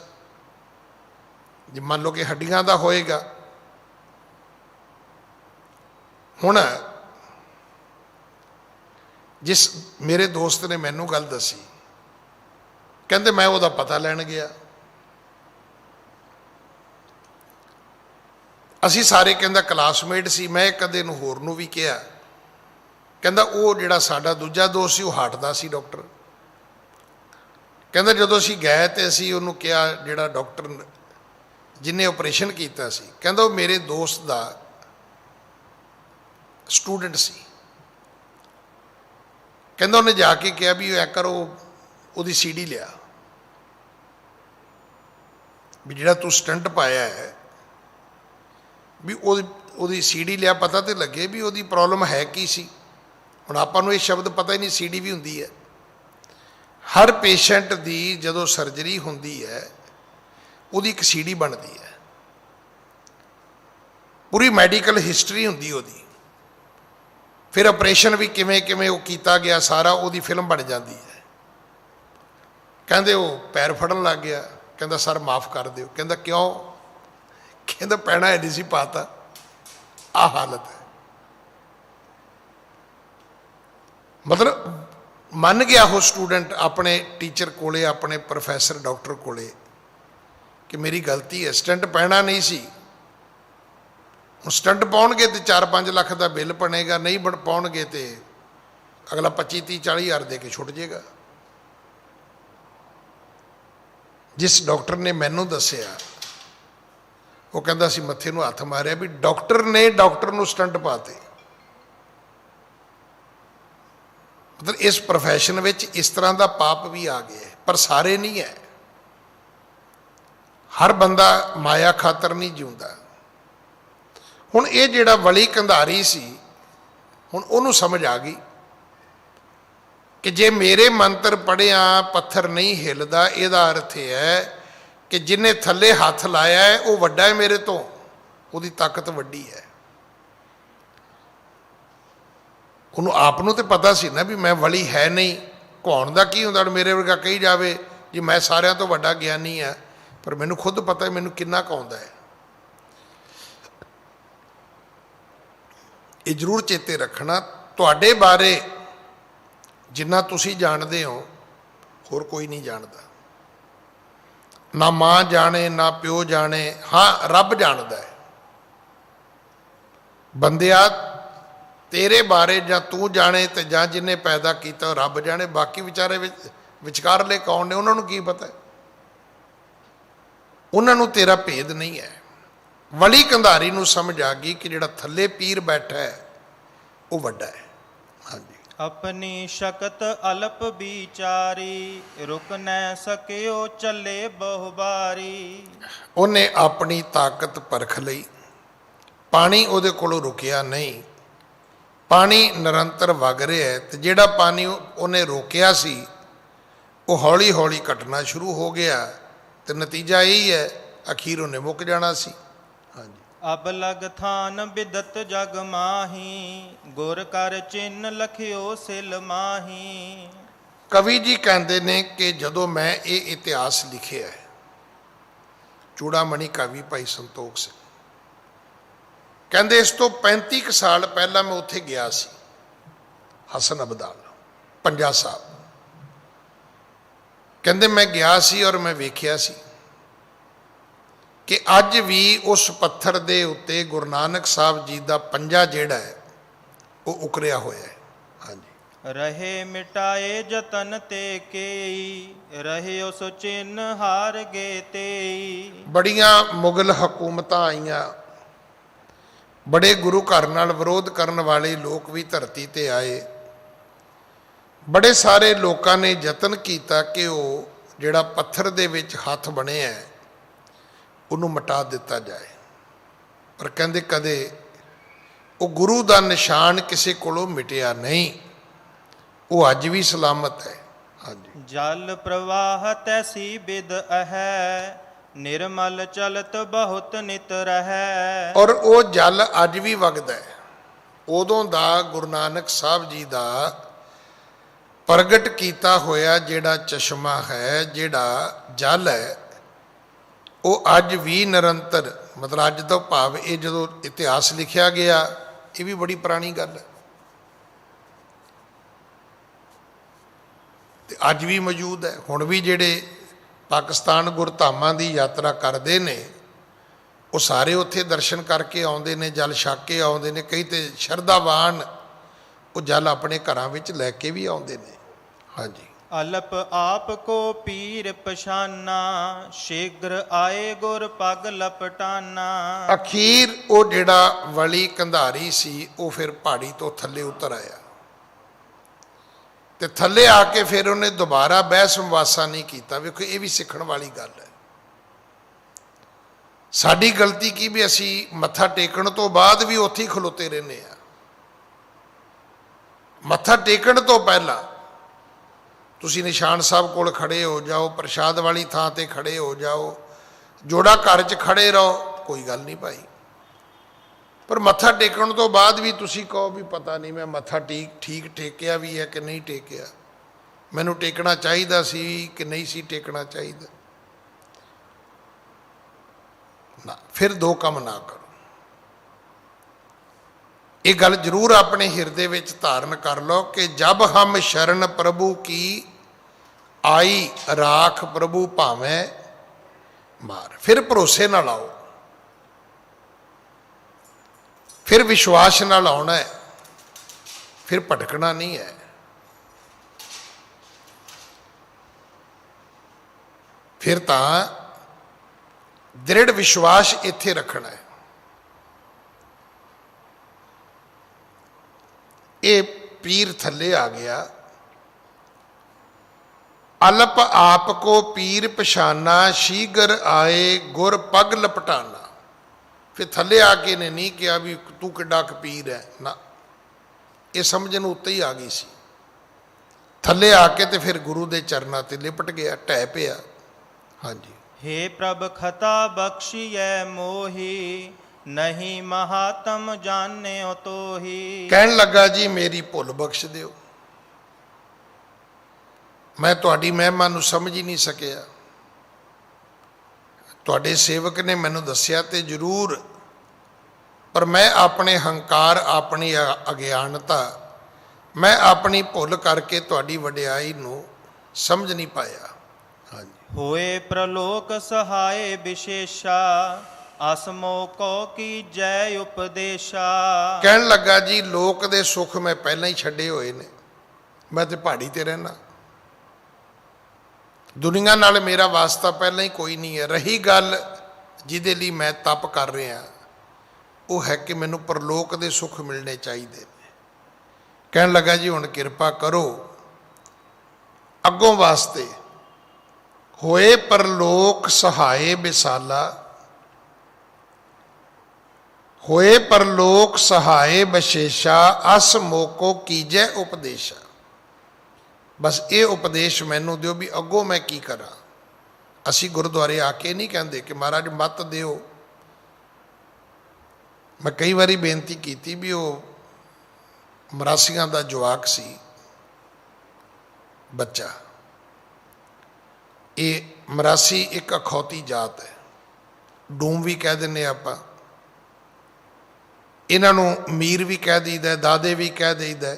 ਜੇ ਮੰਨ ਲਓ ਕਿ ਹੱਡੀਆਂ ਦਾ ਹੋਏਗਾ। ਹੁਣ ਜਿਸ ਮੇਰੇ ਦੋਸਤ ਨੇ ਮੈਨੂੰ ਗੱਲ ਦੱਸੀ, ਕਹਿੰਦੇ ਮੈਂ ਉਹਦਾ ਪਤਾ ਲੈਣ ਗਿਆ। ਅਸੀਂ ਸਾਰੇ ਕਹਿੰਦਾ ਕਲਾਸਮੇਟ ਸੀ। ਮੈਂ ਕਦੇ ਨੂੰ ਹੋਰ ਨੂੰ ਵੀ ਕਿਹਾ, ਕਹਿੰਦਾ ਉਹ ਜਿਹੜਾ ਸਾਡਾ ਦੂਜਾ ਦੋਸਤ ਸੀ ਉਹ ਹਾਰਟ ਦਾ ਸੀ ਡਾਕਟਰ। ਕਹਿੰਦਾ ਜਦੋਂ ਅਸੀਂ ਗਏ ਤੇ ਅਸੀਂ ਉਹਨੂੰ ਕਿਹਾ, ਜਿਹੜਾ ਡਾਕਟਰ ਜਿਹਨੇ ਆਪਰੇਸ਼ਨ ਕੀਤਾ ਸੀ, ਕਹਿੰਦਾ ਉਹ ਮੇਰੇ ਦੋਸਤ ਦਾ ਸਟੂਡੈਂਟ ਸੀ। ਕਹਿੰਦਾ ਉਹਨੇ ਜਾ ਕੇ ਕਿਹਾ ਵੀ ਐ ਕਰੋ, ਉਹਦੀ CD ਲਿਆ ਵੀ ਜਿਹੜਾ ਤੂੰ ਸਟੰਟ ਪਾਇਆ ਹੈ ਵੀ ਉਹਦੀ ਸੀਡੀ ਲਿਆ, ਪਤਾ ਤੇ ਲੱਗੇ ਵੀ ਉਹਦੀ ਪ੍ਰੋਬਲਮ ਹੈ ਕੀ ਸੀ। ਹੁਣ ਆਪਾਂ ਨੂੰ ਇਹ ਸ਼ਬਦ ਪਤਾ ਹੀ ਨਹੀਂ ਸੀਡੀ ਵੀ ਹੁੰਦੀ ਹੈ। ਹਰ ਪੇਸ਼ੈਂਟ ਦੀ ਜਦੋਂ ਸਰਜਰੀ ਹੁੰਦੀ ਹੈ ਉਹਦੀ ਇੱਕ ਸੀਡੀ ਬਣਦੀ ਹੈ, ਪੂਰੀ ਮੈਡੀਕਲ ਹਿਸਟਰੀ ਹੁੰਦੀ ਉਹਦੀ, ਫਿਰ ਆਪਰੇਸ਼ਨ ਵੀ ਕਿਵੇਂ ਕਿਵੇਂ ਉਹ ਕੀਤਾ ਗਿਆ ਸਾਰਾ ਉਹਦੀ ਫਿਲਮ ਬਣ ਜਾਂਦੀ ਹੈ। ਕਹਿੰਦੇ ਉਹ ਪੈਰ ਫੜਨ ਲੱਗ ਗਿਆ, ਕਹਿੰਦਾ ਸਰ ਮਾਫ ਕਰ ਦਿਓ। ਕਹਿੰਦਾ ਕਿਉਂ? ਕਹਿੰਦਾ ਪੈਣਾ ਨਹੀਂ ਸੀ ਪਾਤਾ, ਆਹ ਹਾਲਤ ਹੈ। ਮਤਲਬ ਮੰਨ ਗਿਆ ਉਹ ਸਟੂਡੈਂਟ ਆਪਣੇ ਟੀਚਰ ਕੋਲੇ, ਆਪਣੇ ਪ੍ਰੋਫੈਸਰ ਡਾਕਟਰ ਕੋਲੇ ਕਿ ਮੇਰੀ ਗਲਤੀ ਹੈ, ਸਟੰਟ ਪੈਣਾ ਨਹੀਂ ਸੀ। ਹੁਣ ਸਟੰਟ ਪਾਉਣਗੇ ਤੇ 4-5 ਲੱਖ ਦਾ ਬਿੱਲ ਬਣੇਗਾ, ਨਹੀਂ ਪਾਉਣਗੇ ਤੇ ਅਗਲਾ 25-30-40 ਹਜ਼ਾਰ ਦੇ ਕੇ ਛੁੱਟ ਜਾਏਗਾ। ਜਿਸ ਡਾਕਟਰ ਨੇ ਮੈਨੂੰ ਦੱਸਿਆ ਉਹ ਕਹਿੰਦਾ ਸੀ ਮੱਥੇ ਨੂੰ ਹੱਥ ਮਾਰਿਆ ਵੀ ਡਾਕਟਰ ਨੇ ਡਾਕਟਰ ਨੂੰ ਸਟੰਟ ਪਾਤੇ। ਮਤਲਬ ਇਸ ਪ੍ਰੋਫੈਸ਼ਨ ਵਿੱਚ ਇਸ ਤਰ੍ਹਾਂ ਦਾ ਪਾਪ ਵੀ ਆ ਗਿਆ, ਪਰ ਸਾਰੇ ਨਹੀਂ ਹੈ। ਹਰ ਬੰਦਾ ਮਾਇਆ ਖਾਤਰ ਨਹੀਂ ਜਿਉਂਦਾ। ਹੁਣ ਇਹ ਜਿਹੜਾ ਵਲੀ ਕੰਧਾਰੀ ਸੀ, ਹੁਣ ਉਹਨੂੰ ਸਮਝ ਆ ਗਈ ਕਿ ਜੇ ਮੇਰੇ ਮੰਤਰ ਪੜ੍ਹਿਆ ਪੱਥਰ ਨਹੀਂ ਹਿੱਲਦਾ, ਇਹਦਾ ਅਰਥ ਇਹ ਹੈ ਕਿ ਜਿਹਨੇ ਥੱਲੇ ਹੱਥ ਲਾਇਆ ਹੈ ਉਹ ਵੱਡਾ ਹੈ ਮੇਰੇ ਤੋਂ, ਉਹਦੀ ਤਾਕਤ ਵੱਡੀ ਹੈ। ਉਹਨੂੰ ਆਪ ਨੂੰ ਤੇ ਪਤਾ ਸੀ ਨਾ ਵੀ ਮੈਂ ਵਲੀ ਹੈ ਨਹੀਂ, ਕਹਾਉਣ ਦਾ ਕੀ ਹੁੰਦਾ। ਮੇਰੇ ਵਰਗਾ ਕਹੀ ਜਾਵੇ ਜੀ ਮੈਂ ਸਾਰਿਆਂ ਤੋਂ ਵੱਡਾ ਗਿਆਨੀ ਆ, ਪਰ ਮੈਨੂੰ ਖੁਦ ਪਤਾ ਹੈ ਮੈਨੂੰ ਕਿੰਨਾ ਕਹਾਉਂਦਾ ਹੈ। ਇਹ ਜ਼ਰੂਰ ਚੇਤੇ ਰੱਖਣਾ, ਤੁਹਾਡੇ ਬਾਰੇ ਜਿੰਨਾ ਤੁਸੀਂ ਜਾਣਦੇ ਹੋ ਹੋਰ ਕੋਈ ਨਹੀਂ ਜਾਣਦਾ। ਨਾ ਮਾਂ ਜਾਣੇ ਨਾ ਪਿਓ ਜਾਣੇ, ਹਾਂ ਰੱਬ ਜਾਣਦਾ ਹੈ। ਬੰਦਿਆ ਤੇਰੇ ਬਾਰੇ ਜਾਂ ਤੂੰ ਜਾਣੇ ਤੇ ਜਾਂ ਜਿਹਨੇ ਪੈਦਾ ਕੀਤਾ ਰੱਬ ਜਾਣੇ, ਬਾਕੀ ਵਿਚਾਰੇ ਵਿਚਕਾਰਲੇ ਕੌਣ ਨੇ ਉਹਨਾਂ ਨੂੰ ਕੀ ਪਤਾ, ਉਹਨਾਂ ਨੂੰ ਤੇਰਾ ਭੇਦ ਨਹੀਂ ਹੈ। ਵਲੀ ਕੰਧਾਰੀ ਨੂੰ ਸਮਝ ਆ ਗਈ ਕਿ ਜਿਹੜਾ ਥੱਲੇ ਪੀਰ ਬੈਠਾ ਹੈ ਉਹ ਵੱਡਾ ਹੈ। ਹਾਂਜੀ। ਆਪਣੀ ਸ਼ਕਤ ਅਲਪ ਵਿਚਾਰੀ, ਰੁਕ ਨਾ ਸਕਿਓ ਚੱਲੇ ਬਹੁ ਬਾਰੀ। ਉਹਨੇ ਆਪਣੀ ਤਾਕਤ ਪਰਖ ਲਈ, ਪਾਣੀ ਉਹਦੇ ਕੋਲੋਂ ਰੁਕਿਆ ਨਹੀਂ। ਪਾਣੀ ਨਿਰੰਤਰ ਵਗ ਰਿਹਾ ਹੈ ਤੇ ਜਿਹੜਾ ਪਾਣੀ ਉਹਨੇ ਰੋਕਿਆ ਸੀ ਉਹ ਹੌਲੀ ਹੌਲੀ ਘਟਣਾ ਸ਼ੁਰੂ ਹੋ ਗਿਆ ਤੇ ਨਤੀਜਾ ਇਹੀ ਹੈ ਅਖੀਰ ਉਹਨੇ ਮੁੱਕ ਜਾਣਾ ਸੀ। ਹਾਂਜੀ। ਅਬ ਲਗ ਥਾਨ ਬਿਦਤ ਜਗ ਮਾਹੀ, ਗੁਰ ਕਰ ਚਿੰਨ ਲਖਿਓ ਸਿਲ ਮਾਹੀ। ਕਵੀ ਜੀ ਕਹਿੰਦੇ ਨੇ ਕਿ ਜਦੋਂ ਮੈਂ ਇਹ ਇਤਿਹਾਸ ਲਿਖਿਆ ਹੈ, ਚੂੜਾਮਣੀ ਕਵੀ ਭਾਈ ਸੰਤੋਖ ਸਿੰਘ ਕਹਿੰਦੇ ਇਸ ਤੋਂ 35 ਕੁ ਸਾਲ ਪਹਿਲਾਂ ਮੈਂ ਉੱਥੇ ਗਿਆ ਸੀ, ਹਸਨ ਅਬਦਾਲ ਪੰਜਾ ਸਾਹਿਬ। ਕਹਿੰਦੇ ਮੈਂ ਗਿਆ ਸੀ ਔਰ ਮੈਂ ਵੇਖਿਆ ਸੀ ਕਿ ਅੱਜ ਵੀ ਉਸ ਪੱਥਰ ਦੇ ਉੱਤੇ ਗੁਰੂ ਨਾਨਕ ਸਾਹਿਬ ਜੀ ਦਾ ਪੰਜਾ ਜਿਹੜਾ ਹੈ ਉਹ ਉਕਰਿਆ ਹੋਇਆ ਹੈ। ਹਾਂਜੀ। ਰਹੇ ਮਿਟਾਏ ਜਤਨ ਤੇ ਕੇਈ, ਰਹੇ ਉਸ ਚਿੰਨ ਹਾਰ ਗਏ ਤੇਈ। ਬੜੀਆਂ ਮੁਗਲ ਹਕੂਮਤਾਂ ਆਈਆਂ, ਬੜੇ ਗੁਰੂ ਘਰ ਨਾਲ ਵਿਰੋਧ ਕਰਨ ਵਾਲੇ ਲੋਕ ਵੀ ਧਰਤੀ ਤੇ ਆਏ। ਬੜੇ ਸਾਰੇ ਲੋਕਾਂ ਨੇ ਯਤਨ ਕੀਤਾ ਕਿ ਉਹ ਜਿਹੜਾ ਪੱਥਰ ਦੇ ਵਿੱਚ ਹੱਥ ਬਣਿਆ ਉਹਨੂੰ ਮਿਟਾ ਦਿੱਤਾ ਜਾਏ, ਪਰ ਕਹਿੰਦੇ ਕਦੇ ਉਹ ਗੁਰੂ ਦਾ ਨਿਸ਼ਾਨ ਕਿਸੇ ਕੋਲੋਂ ਮਿਟਿਆ ਨਹੀਂ, ਉਹ ਅੱਜ ਵੀ ਸਲਾਮਤ ਹੈ। ਹਾਂਜੀ। ਜਲ ਪ੍ਰਵਾਹ ਤੈਸੀ ਬਿਦ ਹੈ, ਨਿਰਮਲ ਚਲਤ ਬਹੁਤ ਨਿਤ ਰਹੈ। ਔਰ ਉਹ ਜਲ ਅੱਜ ਵੀ ਵਗਦਾ ਹੈ। ਉਦੋਂ ਦਾ ਗੁਰੂ ਨਾਨਕ ਸਾਹਿਬ ਜੀ ਦਾ ਪ੍ਰਗਟ ਕੀਤਾ ਹੋਇਆ ਜਿਹੜਾ ਚਸ਼ਮਾ ਹੈ, ਜਿਹੜਾ ਜਲ ਹੈ, ਉਹ ਅੱਜ ਵੀ ਨਿਰੰਤਰ, ਮਤਲਬ ਅੱਜ ਤੋਂ ਭਾਵ ਇਹ ਜਦੋਂ ਇਤਿਹਾਸ ਲਿਖਿਆ ਗਿਆ ਇਹ ਵੀ ਬੜੀ ਪੁਰਾਣੀ ਗੱਲ ਹੈ ਤੇ ਅੱਜ ਵੀ ਮੌਜੂਦ ਹੈ। ਹੁਣ ਵੀ ਜਿਹੜੇ ਪਾਕਿਸਤਾਨ ਗੁਰਧਾਮਾਂ ਦੀ ਯਾਤਰਾ ਕਰਦੇ ਨੇ ਉਹ ਸਾਰੇ ਉੱਥੇ ਦਰਸ਼ਨ ਕਰਕੇ ਆਉਂਦੇ ਨੇ, ਜਲ ਛਕ ਕੇ ਆਉਂਦੇ ਨੇ। ਕਈ ਤੇ ਸ਼ਰਧਾਵਾਨ ਉਹ ਜਲ ਆਪਣੇ ਘਰਾਂ ਵਿੱਚ ਲੈ ਕੇ ਵੀ ਆਉਂਦੇ ਨੇ। ਹਾਂਜੀ। ਅਲਪ ਆਪ ਕੋ ਪੀਰ ਪਛਾਨਾ, ਸ਼ੀਘਰ ਆਏ ਗੁਰ ਪਗ ਲਪਟਾਨਾ। ਅਖੀਰ ਉਹ ਜਿਹੜਾ ਵਲੀ ਕੰਧਾਰੀ ਸੀ ਉਹ ਫਿਰ ਪਹਾੜੀ ਤੋਂ ਥੱਲੇ ਉਤਰ ਆਇਆ ਤੇ ਥੱਲੇ ਆ ਕੇ ਫਿਰ ਉਹਨੇ ਦੁਬਾਰਾ ਬਹਿਸ ਮੁਆਸਾ ਨਹੀਂ ਕੀਤਾ। ਵੇਖੋ ਇਹ ਵੀ ਸਿੱਖਣ ਵਾਲੀ ਗੱਲ ਹੈ। ਸਾਡੀ ਗਲਤੀ ਕੀ ਵੀ ਅਸੀਂ ਮੱਥਾ ਟੇਕਣ ਤੋਂ ਬਾਅਦ ਵੀ ਉੱਥੇ ਹੀ ਖਲੋਤੇ ਰਹਿੰਦੇ ਆ। ਮੱਥਾ ਟੇਕਣ ਤੋਂ ਪਹਿਲਾਂ ਤੁਸੀਂ ਨਿਸ਼ਾਨ ਸਾਹਿਬ ਕੋਲ ਖੜੇ ਹੋ ਜਾਓ, ਪ੍ਰਸ਼ਾਦ ਵਾਲੀ ਥਾਂ ਤੇ ਖੜੇ ਹੋ ਜਾਓ, ਜੋੜਾ ਘਰ 'ਚ ਖੜੇ ਰਹੋ, ਕੋਈ ਗੱਲ ਨਹੀਂ ਭਾਈ। ਪਰ ਮੱਥਾ ਟੇਕਣ ਤੋਂ ਬਾਅਦ ਵੀ ਤੁਸੀਂ ਕਹੋ ਵੀ ਪਤਾ ਨਹੀਂ ਮੈਂ ਮੱਥਾ ਠੀਕ ਟੇਕਿਆ ਵੀ ਹੈ ਕਿ ਨਹੀਂ ਟੇਕਿਆ, ਮੈਨੂੰ ਟੇਕਣਾ ਚਾਹੀਦਾ ਸੀ ਕਿ ਨਹੀਂ ਸੀ ਟੇਕਣਾ ਚਾਹੀਦਾ, ਨਾ, ਫਿਰ ਦੋ ਕੰਮ ਨਾ ਕਰੋ। ਇਹ ਗੱਲ ਜ਼ਰੂਰ ਆਪਣੇ ਹਿਰਦੇ ਵਿੱਚ ਧਾਰਨ ਕਰ ਲਓ ਕਿ ਜਬ ਹਮ ਸ਼ਰਨ ਪ੍ਰਭੂ ਕੀ ਆਈ, ਰਾਖ ਪ੍ਰਭੂ ਭਾਵੇਂ ਮਾਰ। ਫਿਰ ਭਰੋਸੇ ਨਾਲ ਆਓ, ਫਿਰ ਵਿਸ਼ਵਾਸ ਨਾਲ ਆਉਣਾ ਹੈ, ਫਿਰ ਭਟਕਣਾ ਨਹੀਂ ਹੈ। ਫਿਰ ਤਾਂ ਦ੍ਰਿੜ ਵਿਸ਼ਵਾਸ ਇੱਥੇ ਰੱਖਣਾ ਹੈ। ਇਹ ਪੀਰ ਥੱਲੇ ਆ ਗਿਆ, ਅਲਪ ਆਪ ਕੋ ਪੀਰ ਪਛਾਨਾ, ਸ਼ੀਗਰ ਆਏ ਗੁਰ ਪਗ ਲਪਟਾਨਾ। ਫਿਰ ਥੱਲੇ ਆ ਕੇ ਨੇ ਨਹੀਂ ਕਿਹਾ ਵੀ ਤੂੰ ਕਿੱਡਾ ਕੁ ਪੀਰ ਹੈ, ਨਾ, ਇਹ ਸਮਝਣ ਉੱਤੇ ਹੀ ਆ ਗਈ ਸੀ। ਥੱਲੇ ਆ ਕੇ ਤੇ ਫਿਰ ਗੁਰੂ ਦੇ ਚਰਨਾਂ ਤੇ ਲਿਪਟ ਗਿਆ, ਢਹਿ ਪਿਆ। ਹਾਂਜੀ। हे प्रभ खता बख्शिए मोही, नहीं महात्म जान्यो तोही। ਕਹਿਣ ਲੱਗਾ ਜੀ ਮੇਰੀ ਭੁੱਲ ਬਖਸ਼ ਦਿਓ, ਮੈਂ ਤੁਹਾਡੀ ਮਹਿਮਾ ਨੂੰ ਸਮਝ ਹੀ ਨਹੀਂ ਸਕਿਆ। ਤੁਹਾਡੇ ਸੇਵਕ ਨੇ ਮੈਨੂੰ ਦੱਸਿਆ ਤੇ ਜ਼ਰੂਰ, ਪਰ ਮੈਂ ਆਪਣੇ ਹੰਕਾਰ, ਆਪਣੀ ਅਗਿਆਨਤਾ, ਮੈਂ ਆਪਣੀ ਭੁੱਲ ਕਰਕੇ ਤੁਹਾਡੀ ਵਡਿਆਈ ਨੂੰ ਸਮਝ ਨਹੀਂ ਪਾਇਆ। ਹਾਂਜੀ। होए प्रलोक सहाय विशेषा, असमो को की जय उपदेशा। ਕਹਿਣ ਲੱਗਾ ਜੀ ਲੋਕ ਦੇ ਸੁੱਖ ਮੈਂ ਪਹਿਲਾਂ ਹੀ ਛੱਡੇ ਹੋਏ ਨੇ, ਮੈਂ ਤੇ ਪਹਾੜੀ ਤੇ ਰਹਿਣਾ, ਦੁਨੀਆ ਨਾਲ ਮੇਰਾ ਵਾਸਤਾ ਪਹਿਲਾਂ ਹੀ ਕੋਈ ਨਹੀਂ ਹੈ। ਰਹੀ ਗੱਲ ਜਿਹਦੇ ਲਈ ਮੈਂ ਤਪ ਕਰ ਰਿਹਾ, ਉਹ ਹੈ ਕਿ ਮੈਨੂੰ ਪਰਲੋਕ ਦੇ ਸੁੱਖ ਮਿਲਣੇ ਚਾਹੀਦੇ ਨੇ। ਕਹਿਣ ਲੱਗਾ ਜੀ ਹੁਣ ਕਿਰਪਾ ਕਰੋ ਅੱਗੋਂ ਵਾਸਤੇ। ਹੋਏ ਪਰਲੋਕ ਸਹਾਏ ਵਿਸਾਲਾ, ਹੋਏ ਪਰਲੋਕ ਸਹਾਏ ਵਿਸ਼ੇਸ਼ਾ, ਅਸ ਮੋਕੋ ਕੀਜੈ ਉਪਦੇਸ਼ਾ। ਬਸ ਇਹ ਉਪਦੇਸ਼ ਮੈਨੂੰ ਦਿਓ ਵੀ ਅੱਗੋਂ ਮੈਂ ਕੀ ਕਰਾਂ। ਅਸੀਂ ਗੁਰਦੁਆਰੇ ਆ ਕੇ ਨਹੀਂ ਕਹਿੰਦੇ ਕਿ ਮਹਾਰਾਜ ਮੱਤ ਦਿਓ। ਮੈਂ ਕਈ ਵਾਰੀ ਬੇਨਤੀ ਕੀਤੀ ਵੀ ਉਹ ਮਰਾਸੀਆਂ ਦਾ ਜਵਾਕ ਸੀ ਬੱਚਾ। ਇਹ ਮਰਾਸੀ ਇੱਕ ਅਖੌਤੀ ਜਾਤ ਹੈ, ਡੂਮ ਵੀ ਕਹਿ ਦਿੰਦੇ ਆਪਾਂ ਇਹਨਾਂ ਨੂੰ, ਮੀਰ ਵੀ ਕਹਿ ਦਈਦਾ, ਦਾਦੇ ਵੀ ਕਹਿ ਦਈਦਾ।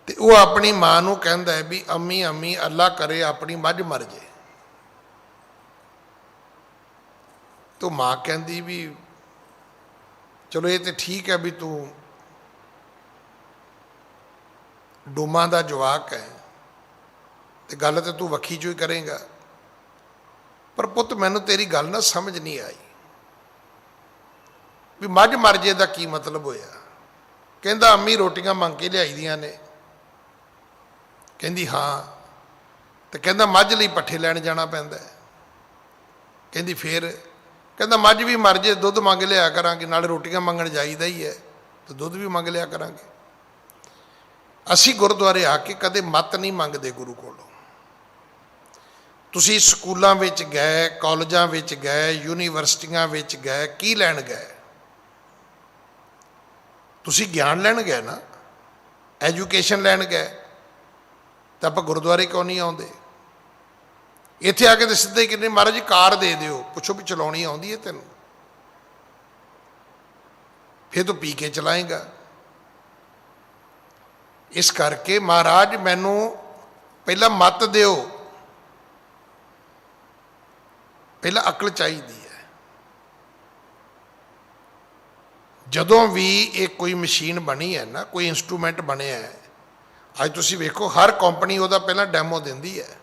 ਤੇ ਉਹ ਆਪਣੀ ਮਾਂ ਨੂੰ ਕਹਿੰਦਾ ਹੈ ਵੀ ਅੰਮੀ ਅੰਮੀ ਅੱਲਾ ਕਰੇ ਆਪਣੀ ਮੱਝ ਮਰ ਜੇ। ਤੋ ਮਾਂ ਕਹਿੰਦੀ ਵੀ ਚਲੋ ਇਹ ਤੇ ਠੀਕ ਹੈ ਵੀ ਤੂੰ ਡੂਮਾਂ ਦਾ ਜਵਾਕ ਹੈ ਤੇ ਗੱਲ ਤੇ ਤੂੰ ਵੱਖੀ ਚੋਂ ਹੀ ਕਰੇਗਾ, ਪਰ ਪੁੱਤ ਮੈਨੂੰ ਤੇਰੀ ਗੱਲ ਨਾ ਸਮਝ ਨਹੀਂ ਆਈ ਵੀ ਮੱਝ ਮਰ ਜੇ ਦਾ ਕੀ ਮਤਲਬ ਹੋਇਆ। ਕਹਿੰਦਾ ਅੰਮੀ ਰੋਟੀਆਂ ਮੰਗ ਕੇ ਲਿਆਈ ਦੀਆਂ ਨੇ। ਕਹਿੰਦੀ ਹਾਂ। ਤੇ ਕਹਿੰਦਾ ਮੱਝ ਲਈ ਪੱਠੇ ਲੈਣ ਜਾਣਾ ਪੈਂਦਾ। ਕਹਿੰਦੀ ਫੇਰ? ਕਹਿੰਦਾ ਮੱਝ ਵੀ ਮਰ ਜੇ ਦੁੱਧ ਮੰਗ ਲਿਆ ਕਰਾਂਗੇ, ਨਾਲ ਰੋਟੀਆਂ ਮੰਗਣ ਜਾਈਦਾ ਹੀ ਹੈ ਤੇ ਦੁੱਧ ਵੀ ਮੰਗ ਲਿਆ ਕਰਾਂਗੇ। ਅਸੀਂ ਗੁਰਦੁਆਰੇ ਆ ਕੇ ਕਦੇ ਮੱਤ ਨਹੀਂ ਮੰਗਦੇ ਗੁਰੂ ਕੋਲੋਂ। ਤੁਸੀਂ ਸਕੂਲਾਂ ਵਿੱਚ ਗਏ, ਕਾਲਜਾਂ ਵਿੱਚ ਗਏ, ਯੂਨੀਵਰਸਿਟੀਆਂ ਵਿੱਚ ਗਏ, ਕੀ ਲੈਣ ਗਏ? ਤੁਸੀਂ ਗਿਆਨ ਲੈਣ ਗਏ ਨਾ, ਐਜੂਕੇਸ਼ਨ ਲੈਣ ਗਏ, ਤਾਂ ਆਪਾਂ ਗੁਰਦੁਆਰੇ ਕਿਉਂ ਨਹੀਂ ਆਉਂਦੇ? ਇੱਥੇ ਆ ਕੇ ਤਾਂ ਸਿੱਧੇ ਹੀ ਕਹਿੰਦੇ ਮਹਾਰਾਜ ਜੀ ਕਾਰ ਦੇ ਦਿਓ, ਪੁੱਛੋ ਵੀ ਚਲਾਉਣੀ ਆਉਂਦੀ ਹੈ ਤੈਨੂੰ? ਫਿਰ ਤੂੰ ਪੀ ਕੇ ਚਲਾਏਗਾ। ਇਸ ਕਰਕੇ ਮਹਾਰਾਜ ਮੈਨੂੰ ਪਹਿਲਾਂ ਮੱਤ ਦਿਓ, ਪਹਿਲਾਂ ਅਕਲ ਚਾਹੀਦੀ ਹੈ। ਜਦੋਂ ਵੀ ਇਹ ਕੋਈ ਮਸ਼ੀਨ ਬਣੀ ਹੈ ਨਾ, ਕੋਈ ਇੰਸਟਰੂਮੈਂਟ ਬਣਿਆ ਹੈ, ਅੱਜ ਤੁਸੀਂ ਵੇਖੋ ਹਰ ਕੰਪਨੀ ਉਹਦਾ ਪਹਿਲਾਂ ਡੈਮੋ ਦਿੰਦੀ ਹੈ।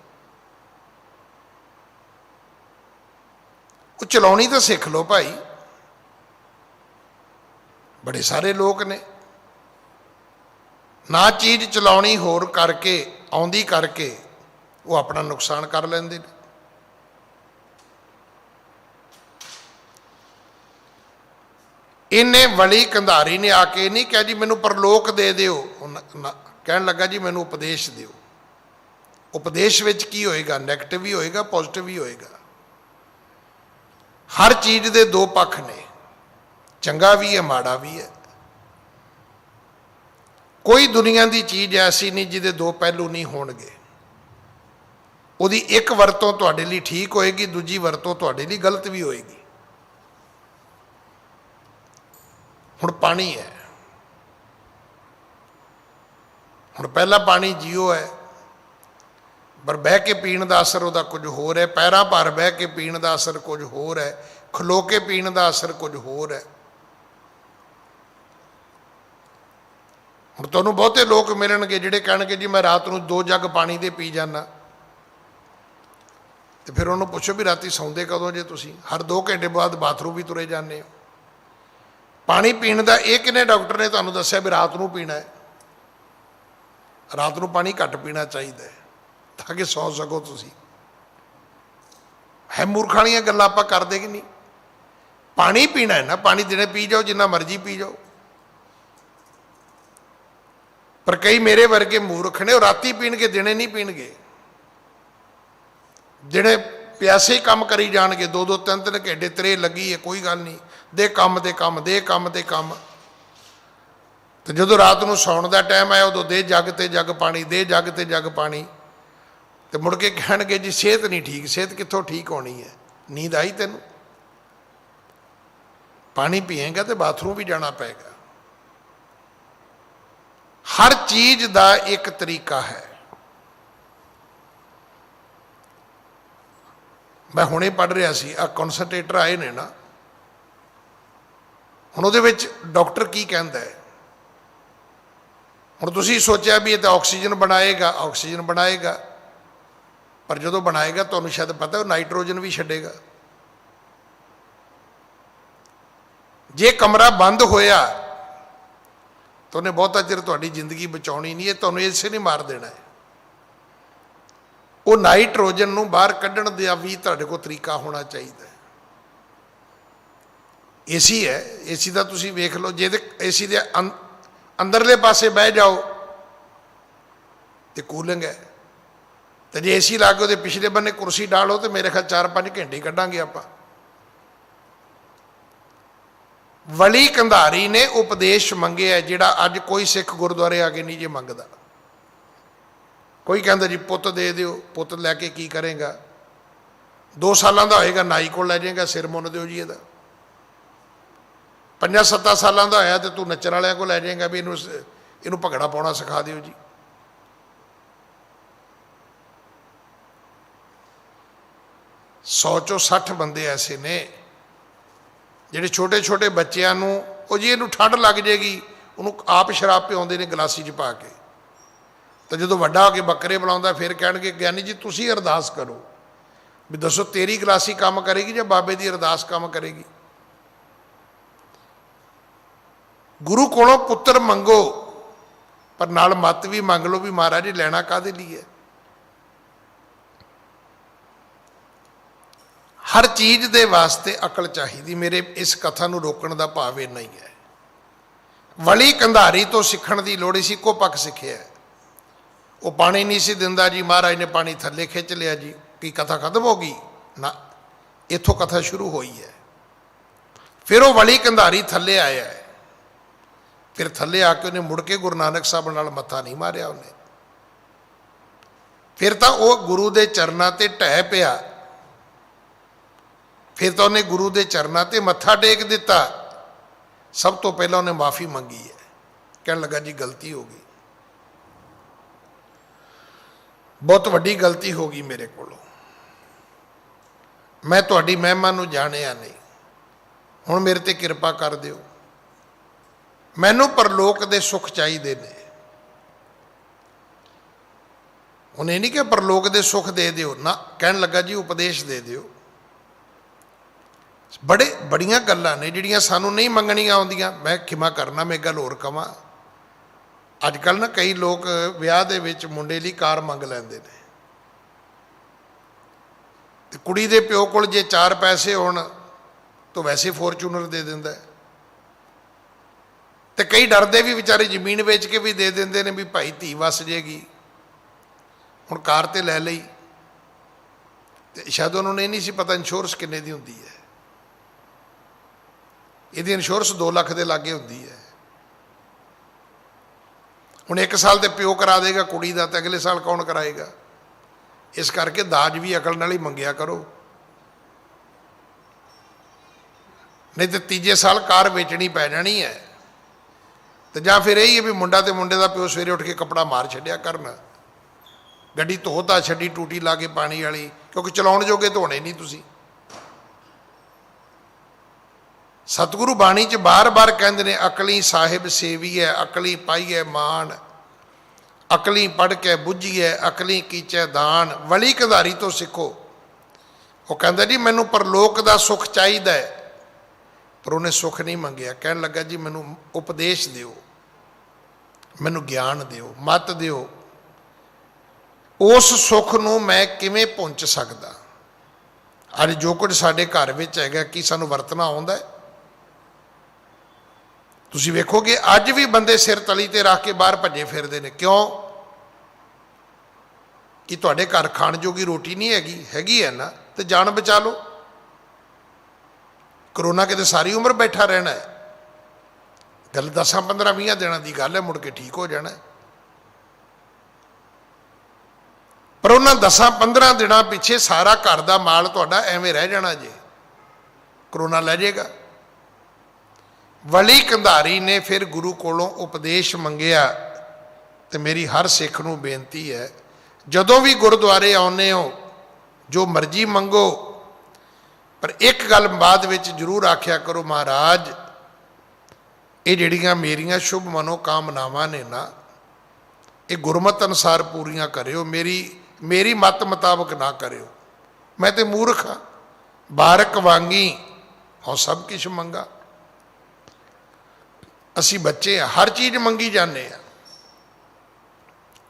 ਉਹ ਚਲਾਉਣੀ ਤਾਂ ਸਿੱਖ ਲਓ ਭਾਈ। ਬੜੇ ਸਾਰੇ ਲੋਕ ਨੇ ਨਾ ਚੀਜ਼ ਚਲਾਉਣੀ ਹੋਰ ਕਰਕੇ, ਆਉਂਦੀ ਕਰਕੇ ਉਹ ਆਪਣਾ ਨੁਕਸਾਨ ਕਰ ਲੈਂਦੇ ਨੇ। ਇਹਨੇ ਵਲੀ ਕੰਧਾਰੀ ਨੇ ਆ ਕੇ ਨਹੀਂ ਕਿਹਾ ਜੀ ਮੈਨੂੰ ਪਰਲੋਕ ਦੇ ਦਿਓ, ਕਹਿਣ ਲੱਗਾ ਜੀ ਮੈਨੂੰ ਉਪਦੇਸ਼ ਦਿਓ। ਉਪਦੇਸ਼ ਵਿੱਚ ਕੀ ਹੋਏਗਾ? ਨੈਗੇਟਿਵ ਵੀ ਹੋਏਗਾ, ਪੋਜ਼ਿਟਿਵ ਵੀ ਹੋਏਗਾ। ਹਰ ਚੀਜ਼ ਦੇ ਦੋ ਪੱਖ ਨੇ, ਚੰਗਾ ਵੀ ਹੈ ਮਾੜਾ ਵੀ ਹੈ। ਕੋਈ ਦੁਨੀਆ ਦੀ ਚੀਜ਼ ਐਸੀ ਨਹੀਂ ਜਿਹਦੇ ਦੋ ਪਹਿਲੂ ਨਹੀਂ ਹੋਣਗੇ। ਉਹਦੀ ਇੱਕ ਵਰਤੋਂ ਤੁਹਾਡੇ ਲਈ ਠੀਕ ਹੋਏਗੀ, ਦੂਜੀ ਵਰਤੋਂ ਤੁਹਾਡੇ ਲਈ ਗਲਤ ਵੀ ਹੋਏਗੀ। ਹੁਣ ਪਾਣੀ ਹੈ, ਹੁਣ ਪਹਿਲਾ ਪਾਣੀ ਜੀਓ ਹੈ, ਪਰ ਬਹਿ ਕੇ ਪੀਣ ਦਾ ਅਸਰ ਉਹਦਾ ਕੁਝ ਹੋਰ ਹੈ, ਪੈਰਾਂ ਭਰ ਬਹਿ ਕੇ ਪੀਣ ਦਾ ਅਸਰ ਕੁਝ ਹੋਰ ਹੈ, ਖਲੋ ਕੇ ਪੀਣ ਦਾ ਅਸਰ ਕੁਝ ਹੋਰ ਹੈ। ਹੁਣ ਤੁਹਾਨੂੰ ਬਹੁਤੇ ਲੋਕ ਮਿਲਣਗੇ ਜਿਹੜੇ ਕਹਿਣਗੇ ਜੀ ਮੈਂ ਰਾਤ ਨੂੰ 2 ਜੱਗ ਪਾਣੀ ਦੇ ਪੀ ਜਾਂਦਾ, ਤੇ ਫਿਰ ਉਹਨੂੰ ਪੁੱਛੋ ਵੀ ਰਾਤੀ ਸੌਂਦੇ ਕਦੋਂ ਜੇ? ਤੁਸੀਂ ਹਰ 2 ਘੰਟੇ ਬਾਅਦ ਬਾਥਰੂਮ ਵੀ ਤੁਰੇ ਜਾਂਦੇ ਹੋ। ਪਾਣੀ ਪੀਣ ਦਾ ਇਹ ਕਿੰਨੇ ਡਾਕਟਰ ਨੇ ਤੁਹਾਨੂੰ ਦੱਸਿਆ ਵੀ ਰਾਤ ਨੂੰ ਪੀਣਾ ਹੈ? ਰਾਤ ਨੂੰ ਪਾਣੀ ਘੱਟ ਪੀਣਾ ਚਾਹੀਦਾ ਹੈ ਤਾਂ ਕਿ ਸੌਂ ਸਕੋ ਤੁਸੀਂ। ਹੈ ਮੂਰਖਾਂ ਵਾਲੀਆਂ ਗੱਲਾਂ ਆਪਾਂ ਕਰਦੇ ਕਿ ਨਹੀਂ? ਪਾਣੀ ਪੀਣਾ ਹੈ ਨਾ, ਪਾਣੀ ਦਿਨੇ ਪੀ ਜਾਓ, ਜਿੰਨਾ ਮਰਜ਼ੀ ਪੀ ਜਾਓ। ਪਰ ਕਈ ਮੇਰੇ ਵਰਗੇ ਮੂਰਖ ਨੇ, ਉਹ ਰਾਤੀ ਪੀਣਗੇ, ਦਿਨੇ ਨਹੀਂ ਪੀਣਗੇ। ਦਿਨੇ ਪਿਆਸੇ ਹੀ ਕੰਮ ਕਰੀ ਜਾਣਗੇ, 2-2 3-3 ਘੰਟੇ ਤਰੇ ਲੱਗੀ ਹੈ, ਕੋਈ ਗੱਲ ਨਹੀਂ, ਦੇ ਕੰਮ ਦੇ ਕੰਮ, ਦੇ ਕੰਮ ਤੇ ਕੰਮ। ਤੇ ਜਦੋਂ ਰਾਤ ਨੂੰ ਸੌਣ ਦਾ ਟਾਈਮ ਆਇਆ ਉਦੋਂ ਦੇ ਜੱਗ ਤੇ ਜੱਗ ਪਾਣੀ, ਦੇ ਜੱਗ ਤੇ ਜੱਗ ਪਾਣੀ। ਤੇ ਮੁੜ ਕੇ ਕਹਿਣਗੇ ਜੀ ਸਿਹਤ ਨਹੀਂ ਠੀਕ। ਸਿਹਤ ਕਿੱਥੋਂ ਠੀਕ ਹੋਣੀ ਹੈ? ਨੀਂਦ ਆਈ ਤੈਨੂੰ? ਪਾਣੀ ਪੀਏਗਾ ਤੇ ਬਾਥਰੂਮ ਵੀ ਜਾਣਾ ਪਏਗਾ। ਹਰ ਚੀਜ਼ ਦਾ ਇੱਕ ਤਰੀਕਾ ਹੈ। ਮੈਂ ਹੁਣੇ ਪੜ੍ਹ ਰਿਹਾ ਸੀ, ਆ ਕਨਸਨਟ੍ਰੇਟਰ ਆਏ ਨੇ ਨਾ, ਹੁਣ ਉਹਦੇ ਵਿੱਚ ਡਾਕਟਰ ਕੀ ਕਹਿੰਦਾ ਹੈ। ਹੁਣ ਤੁਸੀਂ ਸੋਚਿਆ ਵੀ ਇਹ ਤਾਂ ਆਕਸੀਜਨ ਬਣਾਏਗਾ, ਆਕਸੀਜਨ ਬਣਾਏਗਾ, ਪਰ ਜਦੋਂ ਬਣਾਏਗਾ ਤੁਹਾਨੂੰ ਸ਼ਾਇਦ ਪਤਾ ਉਹ ਨਾਈਟ੍ਰੋਜਨ ਵੀ ਛੱਡੇਗਾ। ਜੇ ਕਮਰਾ ਬੰਦ ਹੋਇਆ ਤਾਂ ਉਹਨੇ ਬਹੁਤਾ ਚਿਰ ਤੁਹਾਡੀ ਜ਼ਿੰਦਗੀ ਬਚਾਉਣੀ ਨਹੀਂ ਹੈ, ਤੁਹਾਨੂੰ ਇਸੇ ਨਹੀਂ ਮਾਰ ਦੇਣਾ ਹੈ। ਉਹ ਨਾਈਟ੍ਰੋਜਨ ਨੂੰ ਬਾਹਰ ਕੱਢਣ ਦਾ ਵੀ ਤੁਹਾਡੇ ਕੋਲ ਤਰੀਕਾ ਹੋਣਾ ਚਾਹੀਦਾ ਹੈ। ਏਸੀ ਹੈ, ਏਸੀ ਦਾ ਤੁਸੀਂ ਵੇਖ ਲਓ, ਜੇ ਏਸੀ ਦੇ ਅੰਦਰਲੇ ਪਾਸੇ ਬਹਿ ਜਾਓ ਤੇ ਕੂਲਿੰਗ ਹੈ, ਤੇ ਜੇ ਏਸੀ ਲਾ ਕੇ ਉਹਦੇ ਪਿਛਲੇ ਬੰਨੇ ਕੁਰਸੀ ਡਾਲੋ ਤੇ ਮੇਰੇ ਖਿਆਲ 4-5 ਘੰਟੇ ਕੱਢਾਂਗੇ ਆਪਾਂ। ਵਲੀ ਕੰਧਾਰੀ ਨੇ ਉਪਦੇਸ਼ ਮੰਗਿਆ ਜਿਹੜਾ ਅੱਜ ਕੋਈ ਸਿੱਖ ਗੁਰਦੁਆਰੇ ਆ ਕੇ ਨਹੀਂ ਜੇ ਮੰਗਦਾ। ਕੋਈ ਕਹਿੰਦਾ ਜੀ ਪੁੱਤ ਦੇ ਦਿਓ, ਪੁੱਤ ਲੈ ਕੇ ਕੀ ਕਰੇਗਾ? 2 ਸਾਲਾਂ ਦਾ ਹੋਏਗਾ ਨਾਈ ਕੋਲ ਲੈ ਜਾਏਗਾ, ਸਿਰ ਮੁੰਨ ਦਿਓ ਜੀ ਇਹਦਾ। 5-7 ਸਾਲਾਂ ਦਾ ਹੋਇਆ ਤੇ ਤੂੰ ਨੱਚਣ ਵਾਲਿਆਂ ਕੋਲ ਲੈ ਜਾਏਗਾ ਵੀ ਇਹਨੂੰ ਭੰਗੜਾ ਪਾਉਣਾ ਸਿਖਾ ਦਿਓ ਜੀ। ਸੌ ਚੋਂ 60 ਬੰਦੇ ਐਸੇ ਨੇ ਜਿਹੜੇ ਛੋਟੇ ਛੋਟੇ ਬੱਚਿਆਂ ਨੂੰ, ਉਹ ਜੀ ਇਹਨੂੰ ਠੰਡ ਲੱਗ ਜਾਏਗੀ, ਉਹਨੂੰ ਆਪ ਸ਼ਰਾਬ ਪਿਆਉਂਦੇ ਨੇ ਗਲਾਸੀ 'ਚ ਪਾ ਕੇ। ਤੇ ਜਦੋਂ ਵੱਡਾ ਹੋ ਕੇ ਬੱਕਰੇ ਬੁਲਾਉਂਦਾ ਫਿਰ ਕਹਿਣਗੇ ਗਿਆਨੀ ਜੀ ਤੁਸੀਂ ਅਰਦਾਸ ਕਰੋ ਵੀ ਦੱਸੋ ਤੇਰੀ ਗਲਾਸੀ ਕੰਮ ਕਰੇਗੀ ਜਾਂ ਬਾਬੇ ਦੀ ਅਰਦਾਸ ਕੰਮ ਕਰੇਗੀ? ਗੁਰੂ ਕੋਲੋਂ ਪੁੱਤਰ ਮੰਗੋ, ਪਰ ਨਾਲ ਮੱਤ ਵੀ ਮੰਗ ਲਓ ਵੀ ਮਹਾਰਾਜ ਲੈਣਾ ਕਾਹਦੇ ਲਈ ਹੈ। ਹਰ ਚੀਜ਼ ਦੇ ਵਾਸਤੇ ਅਕਲ ਚਾਹੀਦੀ। ਮੇਰੇ ਇਸ ਕਥਾ ਨੂੰ ਰੋਕਣ ਦਾ ਭਾਵ ਇੰਨਾ ਹੀ ਹੈ। ਵਲੀ ਕੰਧਾਰੀ ਤੋਂ ਸਿੱਖਣ ਦੀ ਲੋੜ ਸੀ, ਇੱਕੋ ਪੱਖ ਸਿੱਖਿਆ। ਉਹ ਪਾਣੀ ਨਹੀਂ ਸੀ ਦਿੰਦਾ ਜੀ, ਮਹਾਰਾਜ ਨੇ ਪਾਣੀ ਥੱਲੇ ਖਿੱਚ ਲਿਆ ਜੀ, ਕੀ ਕਥਾ ਖਤਮ ਹੋ ਗਈ? ਨਾ, ਇੱਥੋਂ ਕਥਾ ਸ਼ੁਰੂ ਹੋਈ ਹੈ। ਫਿਰ ਉਹ ਵਲੀ ਕੰਧਾਰੀ ਥੱਲੇ ਆਇਆ ਹੈ। ਫਿਰ ਥੱਲੇ ਆ ਕੇ ਉਹਨੇ ਮੁੜ ਕੇ ਗੁਰੂ ਨਾਨਕ ਸਾਹਿਬ ਨਾਲ ਮੱਥਾ ਨਹੀਂ ਮਾਰਿਆ ਉਹਨੇ। ਫਿਰ ਤਾਂ ਉਹ ਗੁਰੂ ਦੇ ਚਰਨਾਂ ਤੇ ਢਹਿ ਪਿਆ। ਫਿਰ ਤਾਂ ਉਹਨੇ ਗੁਰੂ ਦੇ ਚਰਨਾਂ ਤੇ ਮੱਥਾ ਟੇਕ ਦਿੱਤਾ। ਸਭ ਤੋਂ ਪਹਿਲਾਂ ਉਹਨੇ ਮਾਫੀ ਮੰਗੀ ਹੈ, ਕਹਿਣ ਲੱਗਾ ਜੀ ਗਲਤੀ ਹੋ ਗਈ, ਬਹੁਤ ਵੱਡੀ ਗਲਤੀ ਹੋ ਗਈ ਮੇਰੇ ਕੋਲੋਂ, ਮੈਂ ਤੁਹਾਡੀ ਮਹਿਮਾ ਨੂੰ ਜਾਣਿਆ ਨਹੀਂ, ਹੁਣ ਮੇਰੇ ਤੇ ਕਿਰਪਾ ਕਰ ਦਿਓ, ਮੈਨੂੰ ਪਰਲੋਕ ਦੇ ਸੁੱਖ ਚਾਹੀਦੇ ਨੇ। ਉਹਨੇ ਨਹੀਂ ਕਿ ਪਰਲੋਕ ਦੇ ਸੁੱਖ ਦੇ ਦਿਓ ਨਾ, ਕਹਿਣ ਲੱਗਾ ਜੀ ਉਪਦੇਸ਼ ਦੇ ਦਿਓ। ਬੜੀਆਂ ਗੱਲਾਂ ਨੇ ਜਿਹੜੀਆਂ ਸਾਨੂੰ ਨਹੀਂ ਮੰਗਣੀਆਂ ਆਉਂਦੀਆਂ। ਮੈਂ ਖਿਮਾ ਕਰਨਾ, ਮੈਂ ਗੱਲ ਹੋਰ ਕਵਾਂ, ਅੱਜ ਕੱਲ੍ਹ ਨਾ ਕਈ ਲੋਕ ਵਿਆਹ ਦੇ ਵਿੱਚ ਮੁੰਡੇ ਲਈ ਕਾਰ ਮੰਗ ਲੈਂਦੇ ਨੇ, ਤੇ ਕੁੜੀ ਦੇ ਪਿਓ ਕੋਲ ਜੇ 4 ਪੈਸੇ ਹੋਣ ਤਾਂ ਵੈਸੇ ਫੋਰਚੂਨਰ ਦੇ ਦਿੰਦਾ। ਤੇ ਕਈ ਡਰਦੇ ਵੀ ਵਿਚਾਰੇ ਜ਼ਮੀਨ ਵੇਚ ਕੇ ਵੀ ਦੇ ਦਿੰਦੇ ਨੇ ਵੀ ਭਾਈ ਧੀ ਵਸ ਜੇਗੀ। ਹੁਣ ਕਾਰ ਤੇ ਲੈ ਲਈ ਤੇ ਸ਼ਾਇਦ ਉਹਨਾਂ ਨੂੰ ਇਹ ਨਹੀਂ ਸੀ ਪਤਾ ਇੰਸ਼ੋਰੈਂਸ ਕਿੰਨੇ ਦੀ ਹੁੰਦੀ ਹੈ। ਇਹਦੀ ਇੰਸ਼ੋਰੈਂਸ 2 ਲੱਖ ਦੇ ਲਾਗੇ ਹੁੰਦੀ ਹੈ। ਹੁਣ 1 ਸਾਲ ਤੇ ਪਿਓ ਕਰਾ ਦੇਗਾ ਕੁੜੀ ਦਾ, ਤੇ ਅਗਲੇ ਸਾਲ ਕੌਣ ਕਰਾਏਗਾ? ਇਸ ਕਰਕੇ ਦਾਜ ਵੀ ਅਕਲ ਨਾਲ ਹੀ ਮੰਗਿਆ ਕਰੋ, ਨਹੀਂ ਤੇ ਤੀਜੇ ਸਾਲ ਕਾਰ ਵੇਚਣੀ ਪੈ ਜਾਣੀ ਹੈ। ਤੇ ਜਾਂ ਫਿਰ ਇਹੀ ਹੈ ਵੀ ਮੁੰਡਾ ਤੇ ਮੁੰਡੇ ਦਾ ਪਿਓ ਸਵੇਰੇ ਉੱਠ ਕੇ ਕੱਪੜਾ ਮਾਰ ਛੱਡਿਆ ਕਰਨ, ਗੱਡੀ ਧੋ ਤਾ ਛੱਡੀ ਟੂਟੀ ਲਾ ਕੇ ਪਾਣੀ ਵਾਲੀ, ਕਿਉਂਕਿ ਚਲਾਉਣ ਜੋਗੇ ਧੋਣੇ ਨਹੀਂ ਤੁਸੀਂ। ਸਤਿਗੁਰੂ ਬਾਣੀ 'ਚ ਬਾਰ-ਬਾਰ ਕਹਿੰਦੇ ਨੇ, ਅਕਲੀ ਸਾਹਿਬ ਸੇਵੀਐ, ਅਕਲੀ ਪਾਈਐ ਮਾਣ, ਅਕਲੀ ਪੜ੍ਹ ਕੇ ਬੁੱਝੀਐ, ਅਕਲੀ ਕੀਚੈ ਦਾਨ, ਵਲੀ ਕੰਧਾਰੀ ਤੋਂ ਸਿੱਖੋ। ਉਹ ਕਹਿੰਦਾ ਜੀ ਮੈਨੂੰ ਪਰਲੋਕ ਦਾ ਸੁੱਖ ਚਾਹੀਦਾ ਹੈ, ਪਰ ਉਹਨੇ ਸੁੱਖ ਨਹੀਂ ਮੰਗਿਆ। ਕਹਿਣ ਲੱਗਾ ਜੀ ਮੈਨੂੰ ਉਪਦੇਸ਼ ਦਿਓ, ਮੈਨੂੰ ਗਿਆਨ ਦਿਓ, ਮੱਤ ਦਿਓ, ਉਸ ਸੁੱਖ ਨੂੰ ਮੈਂ ਕਿਵੇਂ ਪਹੁੰਚ ਸਕਦਾ। ਅੱਜ ਜੋ ਕੁਝ ਸਾਡੇ ਘਰ ਵਿੱਚ ਹੈਗਾ, ਕੀ ਸਾਨੂੰ ਵਰਤਣਾ ਆਉਂਦਾ ਹੈ? ਤੁਸੀਂ ਵੇਖੋਗੇ ਅੱਜ ਵੀ ਬੰਦੇ ਸਿਰ ਤਲੀ ਤੇ ਰੱਖ ਕੇ ਬਾਹਰ ਭੱਜੇ ਫਿਰਦੇ ਨੇ। ਕਿਉਂ? ਕਿ ਤੁਹਾਡੇ ਘਰ ਖਾਣ ਜੋਗੀ ਰੋਟੀ ਨਹੀਂ ਹੈਗੀ? ਹੈਗੀ ਹੈ ਨਾ, ਤੇ ਜਾਨ ਬਚਾ ਲਓ। ਕਰੋਨਾ ਕਿਤੇ ਸਾਰੀ ਉਮਰ ਬੈਠਾ ਰਹਿਣਾ ਹੈ? ਗੱਲ 10, 15, 20 ਦਿਨਾਂ ਦੀ ਗੱਲ ਹੈ, ਮੁੜ ਕੇ ਠੀਕ ਹੋ ਜਾਣਾ। ਪਰ ਉਹਨਾਂ 10, 15 ਦਿਨਾਂ ਪਿੱਛੇ ਸਾਰਾ ਘਰ ਦਾ ਮਾਲ ਤੁਹਾਡਾ ਐਵੇਂ ਰਹਿ ਜਾਣਾ ਜੇ, ਕਰੋਨਾ ਲੈ ਜਾਏਗਾ। ਵਲੀ ਕੰਧਾਰੀ ਨੇ ਫਿਰ ਗੁਰੂ ਕੋਲੋਂ ਉਪਦੇਸ਼ ਮੰਗਿਆ। ਤੇ ਮੇਰੀ ਹਰ ਸਿੱਖ ਨੂੰ ਬੇਨਤੀ ਹੈ, ਜਦੋਂ ਵੀ ਗੁਰਦੁਆਰੇ ਆਉਂਦੇ ਹੋ ਜੋ ਮਰਜ਼ੀ ਮੰਗੋ, ਪਰ ਇੱਕ ਗੱਲ ਬਾਅਦ ਵਿੱਚ ਜ਼ਰੂਰ ਆਖਿਆ ਕਰੋ, ਮਹਾਰਾਜ ਇਹ ਜਿਹੜੀਆਂ ਮੇਰੀਆਂ ਸ਼ੁਭ ਮਨੋਕਾਮਨਾਵਾਂ ਨੇ ਨਾ, ਇਹ ਗੁਰਮਤਿ ਅਨੁਸਾਰ ਪੂਰੀਆਂ ਕਰਿਓ, ਮੇਰੀ ਮੱਤ ਮੁਤਾਬਕ ਨਾ ਕਰਿਓ। ਮੈਂ ਤੇ ਮੂਰਖ ਹਾਂ, ਬਾਰਕ ਵਾਂਗੀ ਹਾਂ ਸਭ ਕੁਛ ਮੰਗਾ। ਅਸੀਂ ਬੱਚੇ ਆ, ਹਰ ਚੀਜ਼ ਮੰਗੀ ਜਾਂਦੇ ਆ।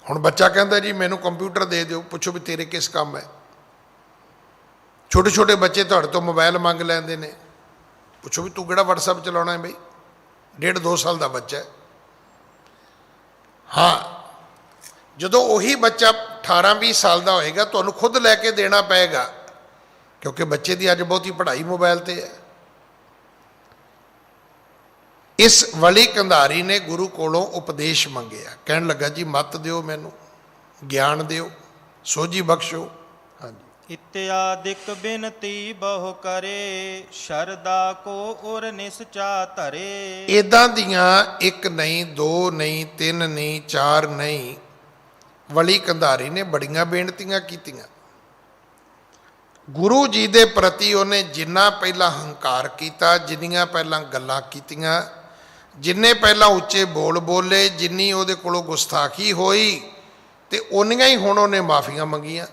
ਹੁਣ ਬੱਚਾ ਕਹਿੰਦਾ ਜੀ ਮੈਨੂੰ ਕੰਪਿਊਟਰ ਦੇ ਦਿਓ, ਪੁੱਛੋ ਵੀ ਤੇਰੇ ਕਿਸ ਕੰਮ ਹੈ? ਛੋਟੇ ਛੋਟੇ ਬੱਚੇ ਤੁਹਾਡੇ ਤੋਂ ਮੋਬਾਈਲ ਮੰਗ ਲੈਂਦੇ ਨੇ, ਪੁੱਛੋ ਵੀ ਤੂੰ ਕਿਹੜਾ WhatsApp ਚਲਾਉਣਾ ਹੈ ਬਈ? 1.5, 2 ਸਾਲ ਦਾ ਬੱਚਾ ਹੈ। ਹਾਂ, ਜਦੋਂ ਉਹੀ ਬੱਚਾ 18, 20 ਸਾਲ ਦਾ ਹੋਏਗਾ, ਤੁਹਾਨੂੰ ਖੁਦ ਲੈ ਕੇ ਦੇਣਾ ਪਏਗਾ, ਕਿਉਂਕਿ ਬੱਚੇ ਦੀ ਅੱਜ ਬਹੁਤੀ ਪੜ੍ਹਾਈ ਮੋਬਾਈਲ ਤੇ ਹੈ। ਇਸ ਵਲੀ ਕੰਧਾਰੀ ਨੇ ਗੁਰੂ ਕੋਲੋਂ ਉਪਦੇਸ਼ ਮੰਗਿਆ। ਕਹਿਣ ਲੱਗਾ ਜੀ ਮੱਤ ਦਿਓ, ਮੈਨੂੰ ਗਿਆਨ ਦਿਓ, ਸੋਝੀ ਬਖਸ਼ੋ। ਹਾਂਜੀ। ਇਤਿਆਦਿਕ ਬਿਨਤੀ ਬਹੁ ਕਰੇ, ਸ਼ਰਦਾ ਕੋ ਉਰ ਨਿਸਚਾ ਧਰੇ। ਇਦਾਂ ਦੀਆਂ 1 ਨਹੀਂ, 2 ਨਹੀਂ, 3 ਨਹੀਂ, 4 ਨਹੀਂ, ਵਲੀ ਕੰਧਾਰੀ ਨੇ ਬੜੀਆਂ ਬੇਨਤੀਆਂ ਕੀਤੀਆਂ। ਗੁਰੂ ਜੀ ਦੇ ਪ੍ਰਤੀ ਉਹਨੇ ਜਿੰਨਾ ਪਹਿਲਾਂ ਹੰਕਾਰ ਕੀਤਾ, ਜਿੰਨੀਆਂ ਪਹਿਲਾਂ ਗੱਲਾਂ ਕੀਤੀਆਂ, ਜਿੰਨੇ ਪਹਿਲਾਂ ਉੱਚੇ ਬੋਲ ਬੋਲੇ, ਜਿੰਨੀ ਉਹਦੇ ਕੋਲੋਂ ਗੁਸਤਾਖੀ ਹੋਈ, ਤੇ ਉਨੀਆਂ ਹੀ ਹੁਣ ਉਹਨੇ ਮਾਫੀਆਂ ਮੰਗੀਆਂ।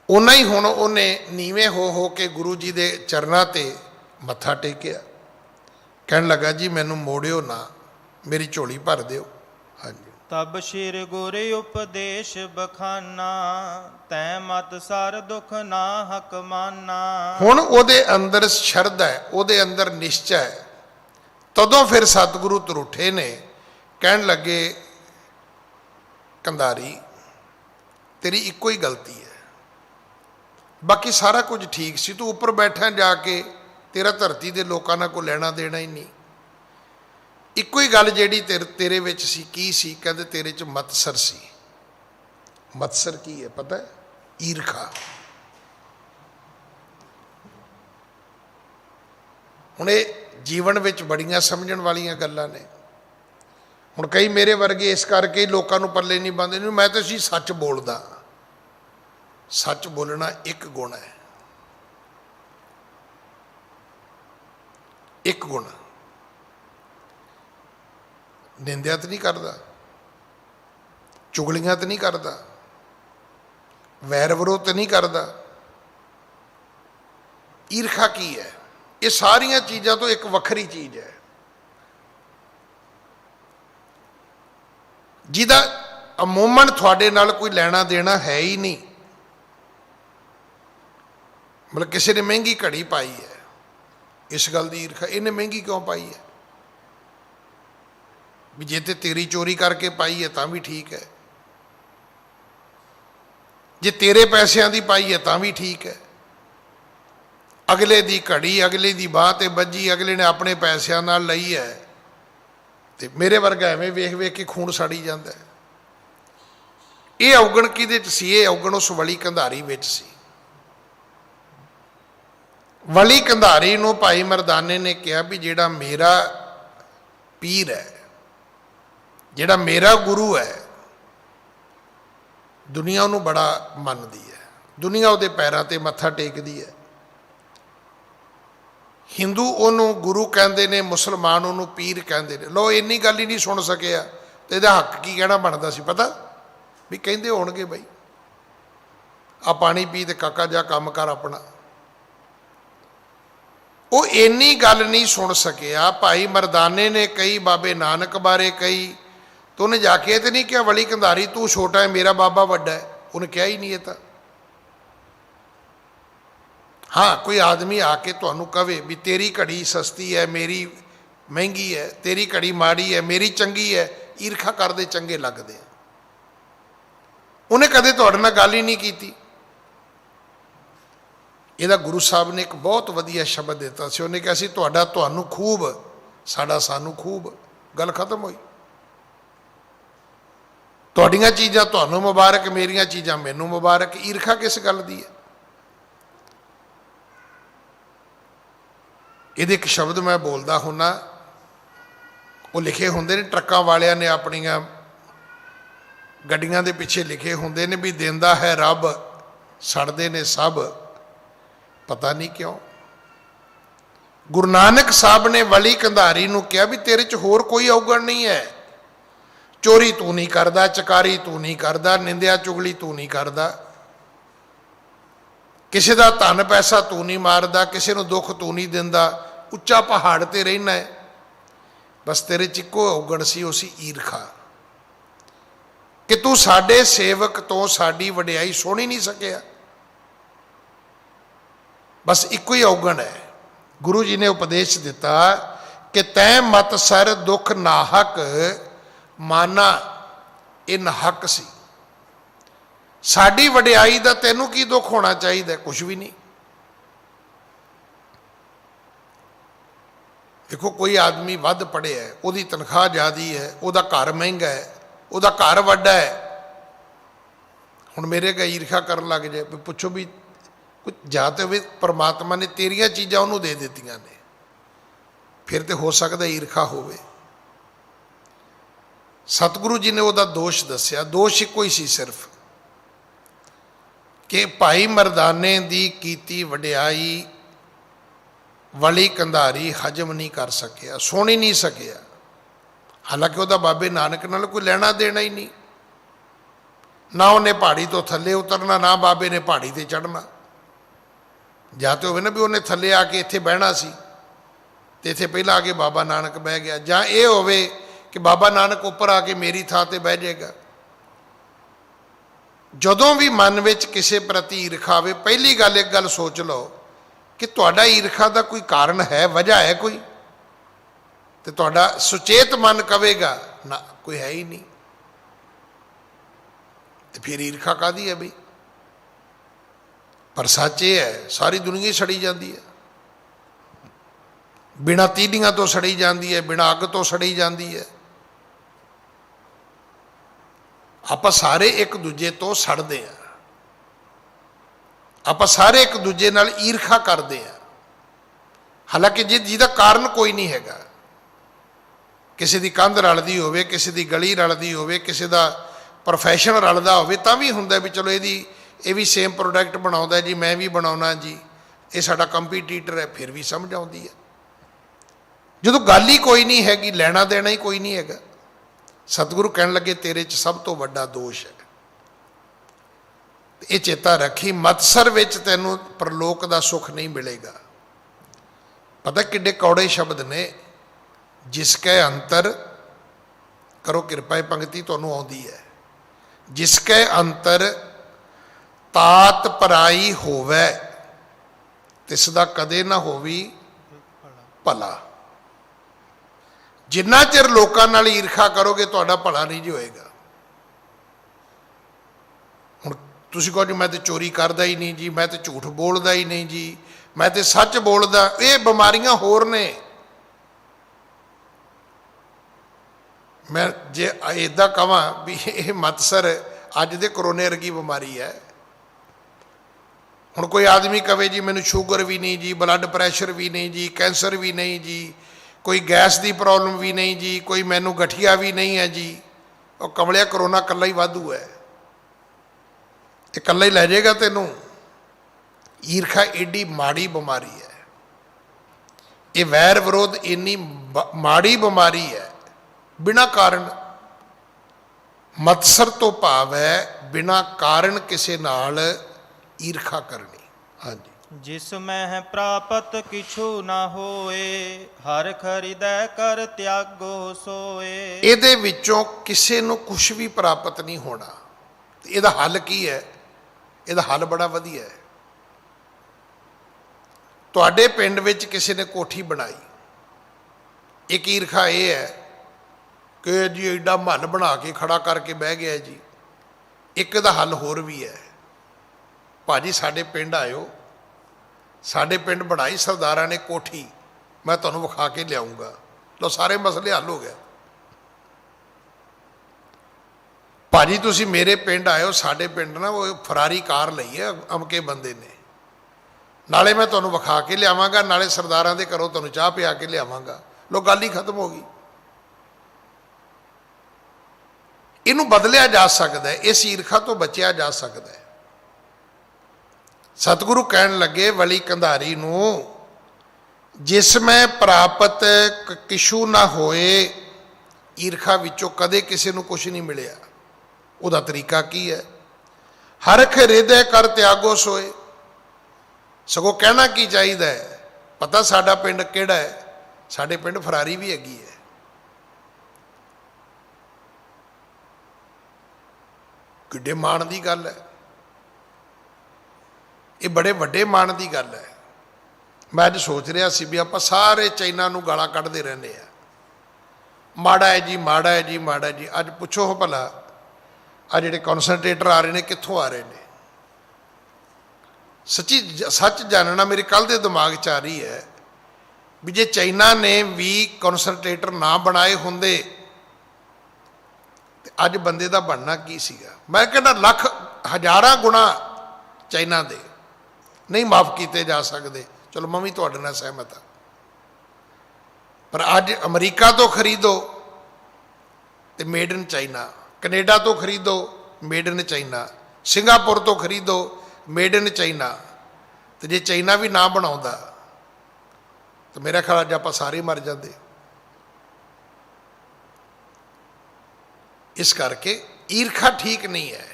ਉਨਾ ਹੀ ਹੁਣ ਉਹਨੇ ਨੀਵੇਂ ਹੋ ਕੇ ਗੁਰੂ ਜੀ ਦੇ ਚਰਨਾਂ ਤੇ ਮੱਥਾ ਟੇਕਿਆ। ਕਹਿਣ ਲੱਗਾ ਜੀ ਮੈਨੂੰ ਮੋੜਿਓ ਨਾ, ਮੇਰੀ ਝੋਲੀ ਭਰ ਦਿਓ। ਹਾਂਜੀ। ਤਬ ਸ਼ਿਰ ਗੁਰ ਉਪਦੇਸ਼ ਬਖਾਨਾ, ਤੈ ਮਤ ਸਰ ਦੁਖ ਨਾ ਹਕ ਮਾਨਾ। ਹੁਣ ਉਹਦੇ ਅੰਦਰ ਸ਼ਰਧਾ ਹੈ, ਉਹਦੇ ਅੰਦਰ ਨਿਸ਼ਚੈ ਹੈ। ਤਦੋਂ ਫਿਰ ਸਤਿਗੁਰੂ ਤਰੁੱਠੇ ਨੇ, ਕਹਿਣ ਲੱਗੇ ਕੰਧਾਰੀ ਤੇਰੀ ਇੱਕੋ ਹੀ ਗਲਤੀ ਹੈ, ਬਾਕੀ ਸਾਰਾ ਕੁਝ ਠੀਕ ਸੀ। ਤੂੰ ਉੱਪਰ ਬੈਠਾ ਜਾ ਕੇ, ਤੇਰਾ ਧਰਤੀ ਦੇ ਲੋਕਾਂ ਨਾਲ ਕੋਈ ਲੈਣਾ ਦੇਣਾ ਹੀ ਨਹੀਂ। ਇੱਕੋ ਹੀ ਗੱਲ ਜਿਹੜੀ ਤੇਰੇ ਵਿੱਚ ਸੀ, ਕੀ ਸੀ? ਕਹਿੰਦੇ ਤੇਰੇ 'ਚ ਮਤਸਰ ਸੀ। ਮਤਸਰ ਕੀ ਹੈ ਪਤਾ ਹੈ? ਈਰਖਾ। ਹੁਣ ਇਹ ਜੀਵਨ ਵਿੱਚ ਬੜੀਆਂ ਸਮਝਣ ਵਾਲੀਆਂ ਗੱਲਾਂ ਨੇ। ਹੁਣ ਕਈ ਮੇਰੇ ਵਰਗੇ ਇਸ ਕਰਕੇ ਹੀ ਲੋਕਾਂ ਨੂੰ ਪੱਲੇ ਨਹੀਂ ਪਾਉਂਦੇ, ਨਹੀਂ ਮੈਂ ਤਾਂ ਸੀ ਸੱਚ ਬੋਲਦਾ। ਸੱਚ ਬੋਲਣਾ ਇੱਕ ਗੁਣ ਹੈ, ਇੱਕ ਗੁਣ। ਨਿੰਦਿਆ ਤਾਂ ਨਹੀਂ ਕਰਦਾ, ਚੁਗਲੀਆਂ ਤਾਂ ਨਹੀਂ ਕਰਦਾ, ਵੈਰ ਵਿਰੋਧ ਤਾਂ ਨਹੀਂ ਕਰਦਾ। ਈਰਖਾ ਕੀ ਹੈ? ਇਹ ਸਾਰੀਆਂ ਚੀਜ਼ਾਂ ਤੋਂ ਇੱਕ ਵੱਖਰੀ ਚੀਜ਼ ਹੈ, ਜਿਹਦਾ ਅਮੂਮਨ ਤੁਹਾਡੇ ਨਾਲ ਕੋਈ ਲੈਣਾ ਦੇਣਾ ਹੈ ਹੀ ਨਹੀਂ। ਮਤਲਬ ਕਿਸੇ ਨੇ ਮਹਿੰਗੀ ਘੜੀ ਪਾਈ ਹੈ, ਇਸ ਗੱਲ ਦੀ ਈਰਖਾ, ਇਹਨੇ ਮਹਿੰਗੀ ਕਿਉਂ ਪਾਈ ਹੈ? भी जे ते तेरी चोरी करके पाई है तां भी ठीक है, जे तेरे पैसों की पाई है तां भी ठीक है। अगले दी घड़ी अगले दी बांह ते बजी, अगले ने अपने पैसों नाल लई है, तो मेरे वर्गा एवें वेख वेख के खून सड़ी जाता है। ये अवगण किहदे च सी? ये अवगण उस वली कंधारी विच सी। वली कंधारी नूं भाई मरदाने ने कहा भी जिहड़ा मेरा पीर है, जिहड़ा मेरा गुरु है, दुनिया उन्होंने बड़ा मनदी है, दुनिया उहदे पैरां ते मत्था टेकदी है। हिंदू उन्होंने गुरु कहते हैं, मुसलमान उन्होंने पीर कहते हैं। लो इन्नी गल ही नहीं सुन सकिया तो यदा हक की कहना बनता सी? पता भी कहते होणगे बई आ पानी पी ते काका जा काम कर अपना। वो इन्नी गल नहीं सुन सकिया। भाई मरदाने ने कई, बाबे नानक बारे कई, तो उन्हें जाके तो नहीं कहा वली कंधारी तू छोटा है मेरा बाबा वड्डा है, उन्हें कहा ही नहीं है। तो हाँ, कोई आदमी आके तुहानू कहे भी तेरी घड़ी सस्ती है मेरी महंगी है, तेरी घड़ी माड़ी है मेरी चंगी है, ईर्खा करते चंगे लगते हैं। उन्हें कदे तुहाडे नाल गल ही नहीं की। ਇਹਦਾ गुरु साहब ने एक बहुत वधिया शब्द दिता सी। उन्हें कहा सी तुहाडा तुहानू खूब, साडा सानू खूब। गल खत्म हुई। तुहाडीआं चीज़ां तुहानू मुबारक, मेरियां चीज़ां मैनू मुबारक। ईर्खा किस गल दी है? ये एक शब्द मैं बोलता हुन्ना, वो लिखे होंगे ने ट्रकों वालियां ने अपनियां गड्डियां दे पिछे लिखे होंगे ने भी देंदा है रब, सड़दे ने सब, पता नहीं क्यों। गुरु नानक साहब ने वली कंधारी नूं कहा भी तेरे च होर कोई अवगण नहीं है। चोरी तू नहीं करदा, चकारी तू नहीं करदा, निंदिया चुगली तू नहीं करदा, किसी का धन पैसा तू नहीं मारदा, किसी को दुख तू नहीं दिंदा, उच्चा पहाड़ ते रहना है। बस तेरे च इक्को अवगण सी, वो सी ईर्खा, कि तू साडे सेवक तो साडी वडियाई सुन ही नहीं सकिया। बस इक्को ही अवगण है। गुरु जी ने उपदेश दिता कि तैं मत सर दुख नाहक माना, ये नाहक सी। साडी वडियाई दा तैनू की दुख होना चाहिए? कुछ भी नहीं। देखो कोई आदमी वध पढ़िया है, उसकी तनख्वाह ज़्यादा है, उसका घर महंगा है, उसका घर वड्डा है, हुण मेरे का ईर्खा करन लग जाए भी पुछो भी कुछ जाते हुए परमात्मा ने तेरिया चीज़ां उन्होंने दे दित्तियां ने, फिर तो हो सकता ईर्खा होवे। सतगुरु जी ने उसका दोष दसिया। दोष इक्को ही सी सिर्फ कि भाई मरदाने दी कीती वडियाई वली कंधारी हजम नहीं कर सकिया, सुन ही नहीं सकिया। हालांकि वह बाबे नानक नाल कोई लेना देना ही नहीं, ना उन्हें पहाड़ी तो थले उतरना, ना बाबे ने पहाड़ी ते चढ़ना। जाते हो ना भी उन्हें थले आके इत्थे बहना सी ते इत्थे पहला आके बाबा नानक बह गया, जां ये होवे कि बाबा नानक उपर आके मेरी थां ते बह जाएगा। जदों भी मन विच किसी प्रति ईर्खा आवे, पहली गल एक गल सोच लो कि तुहाडा ईर्खा का कोई कारण है, वजह है कोई? तो तुहाडा सुचेत मन कहेगा ना, कोई है ही नहीं। तो फिर ईर्खा काहदी है बई? पर सच ये है सारी दुनिया ही सड़ी जाती है, बिना तीलियां तो सड़ी जाती है, बिना अग तो सड़ी जाती है। आप सारे एक दूजे तो सड़ते हैं, आप सारे एक दूजे नाल ईर्खा करते हैं। हालांकि जिसका कारण कोई नहीं हैगा, किसी की कंध रलदी होवे, किसी की गली रलदी होवे, किसी का प्रोफैशन रलदा होवे, तां भी हुंदा भी चलो ये भी सेम प्रोडक्ट बनाउंदा जी, मैं भी बनाउना जी, ये साडा कंपीटीटर है, फिर भी समझ आउंदी है। जदों गल ही कोई नहीं हैगी, लेना देना ही कोई नहीं हैगा, सतगुरु कहन लगे तेरे च सब तो वड्डा दोष है। ये चेता रखी, मत्सर विच तैनूं परलोक दा सुख नहीं मिलेगा। पता किड्डे कौड़े शब्द ने, जिसके अंतर, करो किरपा पंक्ति तुहानूं आउंदी है, जिसके अंतर तात पराई होवे तिसदा कदे ना होवी भला। ਜਿੰਨਾ ਚਿਰ ਲੋਕਾਂ ਨਾਲ ਈਰਖਾ ਕਰੋਗੇ ਤੁਹਾਡਾ ਭਲਾ ਨਹੀਂ ਜੀ ਹੋਏਗਾ। ਹੁਣ ਤੁਸੀਂ ਕਹੋ ਜੀ ਮੈਂ ਤੇ ਚੋਰੀ ਕਰਦਾ ਹੀ ਨਹੀਂ ਜੀ, ਮੈਂ ਤੇ ਝੂਠ ਬੋਲਦਾ ਹੀ ਨਹੀਂ ਜੀ, ਮੈਂ ਤੇ ਸੱਚ ਬੋਲਦਾ, ਇਹ ਬਿਮਾਰੀਆਂ ਹੋਰ ਨੇ। ਮੈਂ ਜੇ ਇੱਦਾਂ ਕਹਾਂ ਵੀ ਇਹ ਮਤਸਰ ਅੱਜ ਦੇ ਕਰੋਨੇ ਵਰਗੀ ਬਿਮਾਰੀ ਹੈ। ਹੁਣ ਕੋਈ ਆਦਮੀ ਕਵੇ ਜੀ ਮੈਨੂੰ ਸ਼ੂਗਰ ਵੀ ਨਹੀਂ ਜੀ, ਬਲੱਡ ਪ੍ਰੈਸ਼ਰ ਵੀ ਨਹੀਂ ਜੀ, ਕੈਂਸਰ ਵੀ ਨਹੀਂ ਜੀ, ਕੋਈ ਗੈਸ ਦੀ ਪ੍ਰੋਬਲਮ ਵੀ ਨਹੀਂ ਜੀ, ਕੋਈ ਮੈਨੂੰ ਗਠੀਆ ਵੀ ਨਹੀਂ ਹੈ ਜੀ, ਉਹ ਕਮਲਿਆ ਕਰੋਨਾ ਇਕੱਲਾ ਹੀ ਵਾਧੂ ਹੈ, ਇਹ ਇਕੱਲਾ ਹੀ ਲੈ ਜਾਏਗਾ ਤੈਨੂੰ। ਈਰਖਾ ਏਡੀ ਮਾੜੀ ਬਿਮਾਰੀ ਹੈ, ਇਹ ਵੈਰ ਵਿਰੋਧ ਇੰਨੀ ਮਾੜੀ ਬਿਮਾਰੀ ਹੈ। ਬਿਨਾਂ ਕਾਰਨ, ਮਤਸਰ ਤੋਂ ਭਾਵ ਹੈ ਬਿਨਾਂ ਕਾਰਨ ਕਿਸੇ ਨਾਲ ਈਰਖਾ ਕਰਨੀ। ਹਾਂਜੀ, ਜਿਸ ਮੈਂ ਪ੍ਰਾਪਤ ਕਿਛੂ ਨਾ ਹੋਏ, ਹਰ ਖਰੀਦੈ ਕਰ ਤਿਆਗੋ ਸੋਏ। ਇਹਦੇ ਵਿੱਚੋਂ ਕਿਸੇ ਨੂੰ ਕੁਝ ਵੀ ਪ੍ਰਾਪਤ ਨਹੀਂ ਹੋਣਾ। ਇਹਦਾ ਹੱਲ ਕੀ ਹੈ? ਇਹਦਾ ਹੱਲ ਬੜਾ ਵਧੀਆ ਹੈ। ਤੁਹਾਡੇ ਪਿੰਡ ਵਿੱਚ ਕਿਸੇ ਨੇ ਕੋਠੀ ਬਣਾਈ, ਇੱਕ ਈਰਖਾ ਇਹ ਹੈ ਕਿ ਜੀ ਐਡਾ ਮਹੱਲ ਬਣਾ ਕੇ ਖੜਾ ਕਰਕੇ ਬਹਿ ਗਿਆ ਜੀ। ਇੱਕ ਦਾ ਹੱਲ ਹੋਰ ਵੀ ਹੈ, ਭਾਜੀ ਸਾਡੇ ਪਿੰਡ ਆਇਓ, ਸਾਡੇ ਪਿੰਡ ਬਣਾਈ ਸਰਦਾਰਾਂ ਨੇ ਕੋਠੀ, ਮੈਂ ਤੁਹਾਨੂੰ ਵਿਖਾ ਕੇ ਲਿਆਉਂਗਾ, ਲਓ ਸਾਰੇ ਮਸਲੇ ਹੱਲ ਹੋ ਗਏ। ਭਾਜੀ ਤੁਸੀਂ ਮੇਰੇ ਪਿੰਡ ਆਇਓ, ਸਾਡੇ ਪਿੰਡ ਨਾ ਉਹ ਫਰਾਰੀ ਕਾਰ ਲਈ ਹੈ ਅਮਕੇ ਬੰਦੇ ਨੇ, ਨਾਲੇ ਮੈਂ ਤੁਹਾਨੂੰ ਵਿਖਾ ਕੇ ਲਿਆਵਾਂਗਾ, ਨਾਲੇ ਸਰਦਾਰਾਂ ਦੇ ਘਰੋਂ ਤੁਹਾਨੂੰ ਚਾਹ ਪਿਆ ਕੇ ਲਿਆਵਾਂਗਾ, ਲਓ ਗੱਲ ਹੀ ਖਤਮ ਹੋ ਗਈ। ਇਹਨੂੰ ਬਦਲਿਆ ਜਾ ਸਕਦਾ ਹੈ, ਇਸ ਈਰਖਾ ਤੋਂ ਬਚਿਆ ਜਾ ਸਕਦਾ ਹੈ। ਸਤਿਗੁਰੂ ਕਹਿਣ ਲੱਗੇ ਵਲੀ ਕੰਧਾਰੀ ਨੂੰ, ਜਿਸ ਮੈਂ ਪ੍ਰਾਪਤ ਕਿਛੂ ਨਾ ਹੋਏ, ਈਰਖਾ ਵਿੱਚੋਂ ਕਦੇ ਕਿਸੇ ਨੂੰ ਕੁਛ ਨਹੀਂ ਮਿਲਿਆ। ਉਹਦਾ ਤਰੀਕਾ ਕੀ ਹੈ? ਹਰਖ ਹਿਰਦੇ ਕਰ ਤਿਆਗੋ ਸੋਏ। ਸਗੋਂ ਕਹਿਣਾ ਕੀ ਚਾਹੀਦਾ ਹੈ? ਪਤਾ ਸਾਡਾ ਪਿੰਡ ਕਿਹੜਾ ਹੈ? ਸਾਡੇ ਪਿੰਡ ਫਰਾਰੀ ਵੀ ਹੈਗੀ ਹੈ। ਕਿੱਡੇ ਮਾਣ ਦੀ ਗੱਲ ਹੈ, ਇਹ ਬੜੇ ਵੱਡੇ ਮਾਣ ਦੀ ਗੱਲ ਹੈ। ਮੈਂ ਅੱਜ ਸੋਚ ਰਿਹਾ ਸੀ ਵੀ ਆਪਾਂ ਸਾਰੇ ਚਾਈਨਾ ਨੂੰ ਗਾਲਾਂ ਕੱਢਦੇ ਰਹਿੰਦੇ ਆ, ਮਾੜਾ ਹੈ ਜੀ, ਮਾੜਾ ਹੈ ਜੀ, ਮਾੜਾ ਜੀ। ਅੱਜ ਪੁੱਛੋ ਭਲਾ ਆ ਜਿਹੜੇ ਕਨਸੈਂਟਰੇਟਰ ਆ ਰਹੇ ਨੇ ਕਿੱਥੋਂ ਆ ਰਹੇ ਨੇ? ਸੱਚ ਜਾਣਨਾ ਮੇਰੇ ਕੱਲ ਦੇ ਦਿਮਾਗ 'ਚ ਆ ਰਹੀ ਹੈ ਵੀ ਜੇ ਚਾਈਨਾ ਨੇ ਵੀ ਕਨਸੈਂਟਰੇਟਰ ਨਾ ਬਣਾਏ ਹੁੰਦੇ ਤੇ ਅੱਜ ਬੰਦੇ ਦਾ ਬਣਨਾ ਕੀ ਸੀਗਾ? ਮੈਂ ਕਹਿੰਦਾ ਲੱਖ ਹਜ਼ਾਰਾਂ ਗੁਣਾ ਚਾਈਨਾ ਦੇ ਨਹੀਂ ਮਾਫ ਕੀਤੇ ਜਾ ਸਕਦੇ। ਚਲੋ ਮੈਂ ਵੀ ਤੁਹਾਡੇ ਨਾਲ ਸਹਿਮਤ ਹਾਂ, ਪਰ ਅੱਜ ਅਮਰੀਕਾ ਤੋਂ ਖਰੀਦੋ ਤੇ ਮੇਡ ਇਨ ਚਾਈਨਾ, ਕੈਨੇਡਾ ਤੋਂ ਖਰੀਦੋ ਮੇਡ ਇਨ ਚਾਈਨਾ, ਸਿੰਗਾਪੁਰ ਤੋਂ ਖਰੀਦੋ ਮੇਡ ਇਨ ਚਾਈਨਾ। ਤੇ ਜੇ ਚਾਈਨਾ ਵੀ ਨਾ ਬਣਾਉਂਦਾ ਤਾਂ ਮੇਰਾ ਖਿਆਲ ਅੱਜ ਆਪਾਂ ਸਾਰੇ ਮਰ ਜਾਂਦੇ। ਇਸ ਕਰਕੇ ਈਰਖਾ ਠੀਕ ਨਹੀਂ ਹੈ।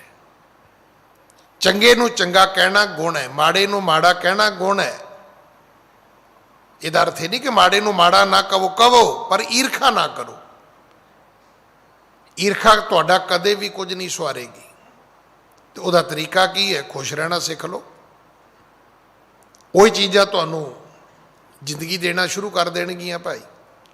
ਚੰਗੇ ਨੂੰ ਚੰਗਾ ਕਹਿਣਾ ਗੁਣ ਹੈ, ਮਾੜੇ ਨੂੰ ਮਾੜਾ ਕਹਿਣਾ ਗੁਣ ਹੈ। ਇਹਦਾ ਅਰਥ ਇਹ ਨਹੀਂ ਕਿ ਮਾੜੇ ਨੂੰ ਮਾੜਾ ਨਾ ਕਹੋ, ਕਹੋ ਪਰ ਈਰਖਾ ਨਾ ਕਰੋ। ਈਰਖਾ ਤੁਹਾਡਾ ਕਦੇ ਵੀ ਕੁਝ ਨਹੀਂ ਸਵਾਰੇਗੀ। ਤੇ ਉਹਦਾ ਤਰੀਕਾ ਕੀ ਹੈ? ਖੁਸ਼ ਰਹਿਣਾ ਸਿੱਖ ਲਓ। ਉਹੀ ਚੀਜ਼ਾਂ ਤੁਹਾਨੂੰ ਜ਼ਿੰਦਗੀ ਦੇਣਾ ਸ਼ੁਰੂ ਕਰ ਦੇਣਗੀਆਂ ਭਾਈ।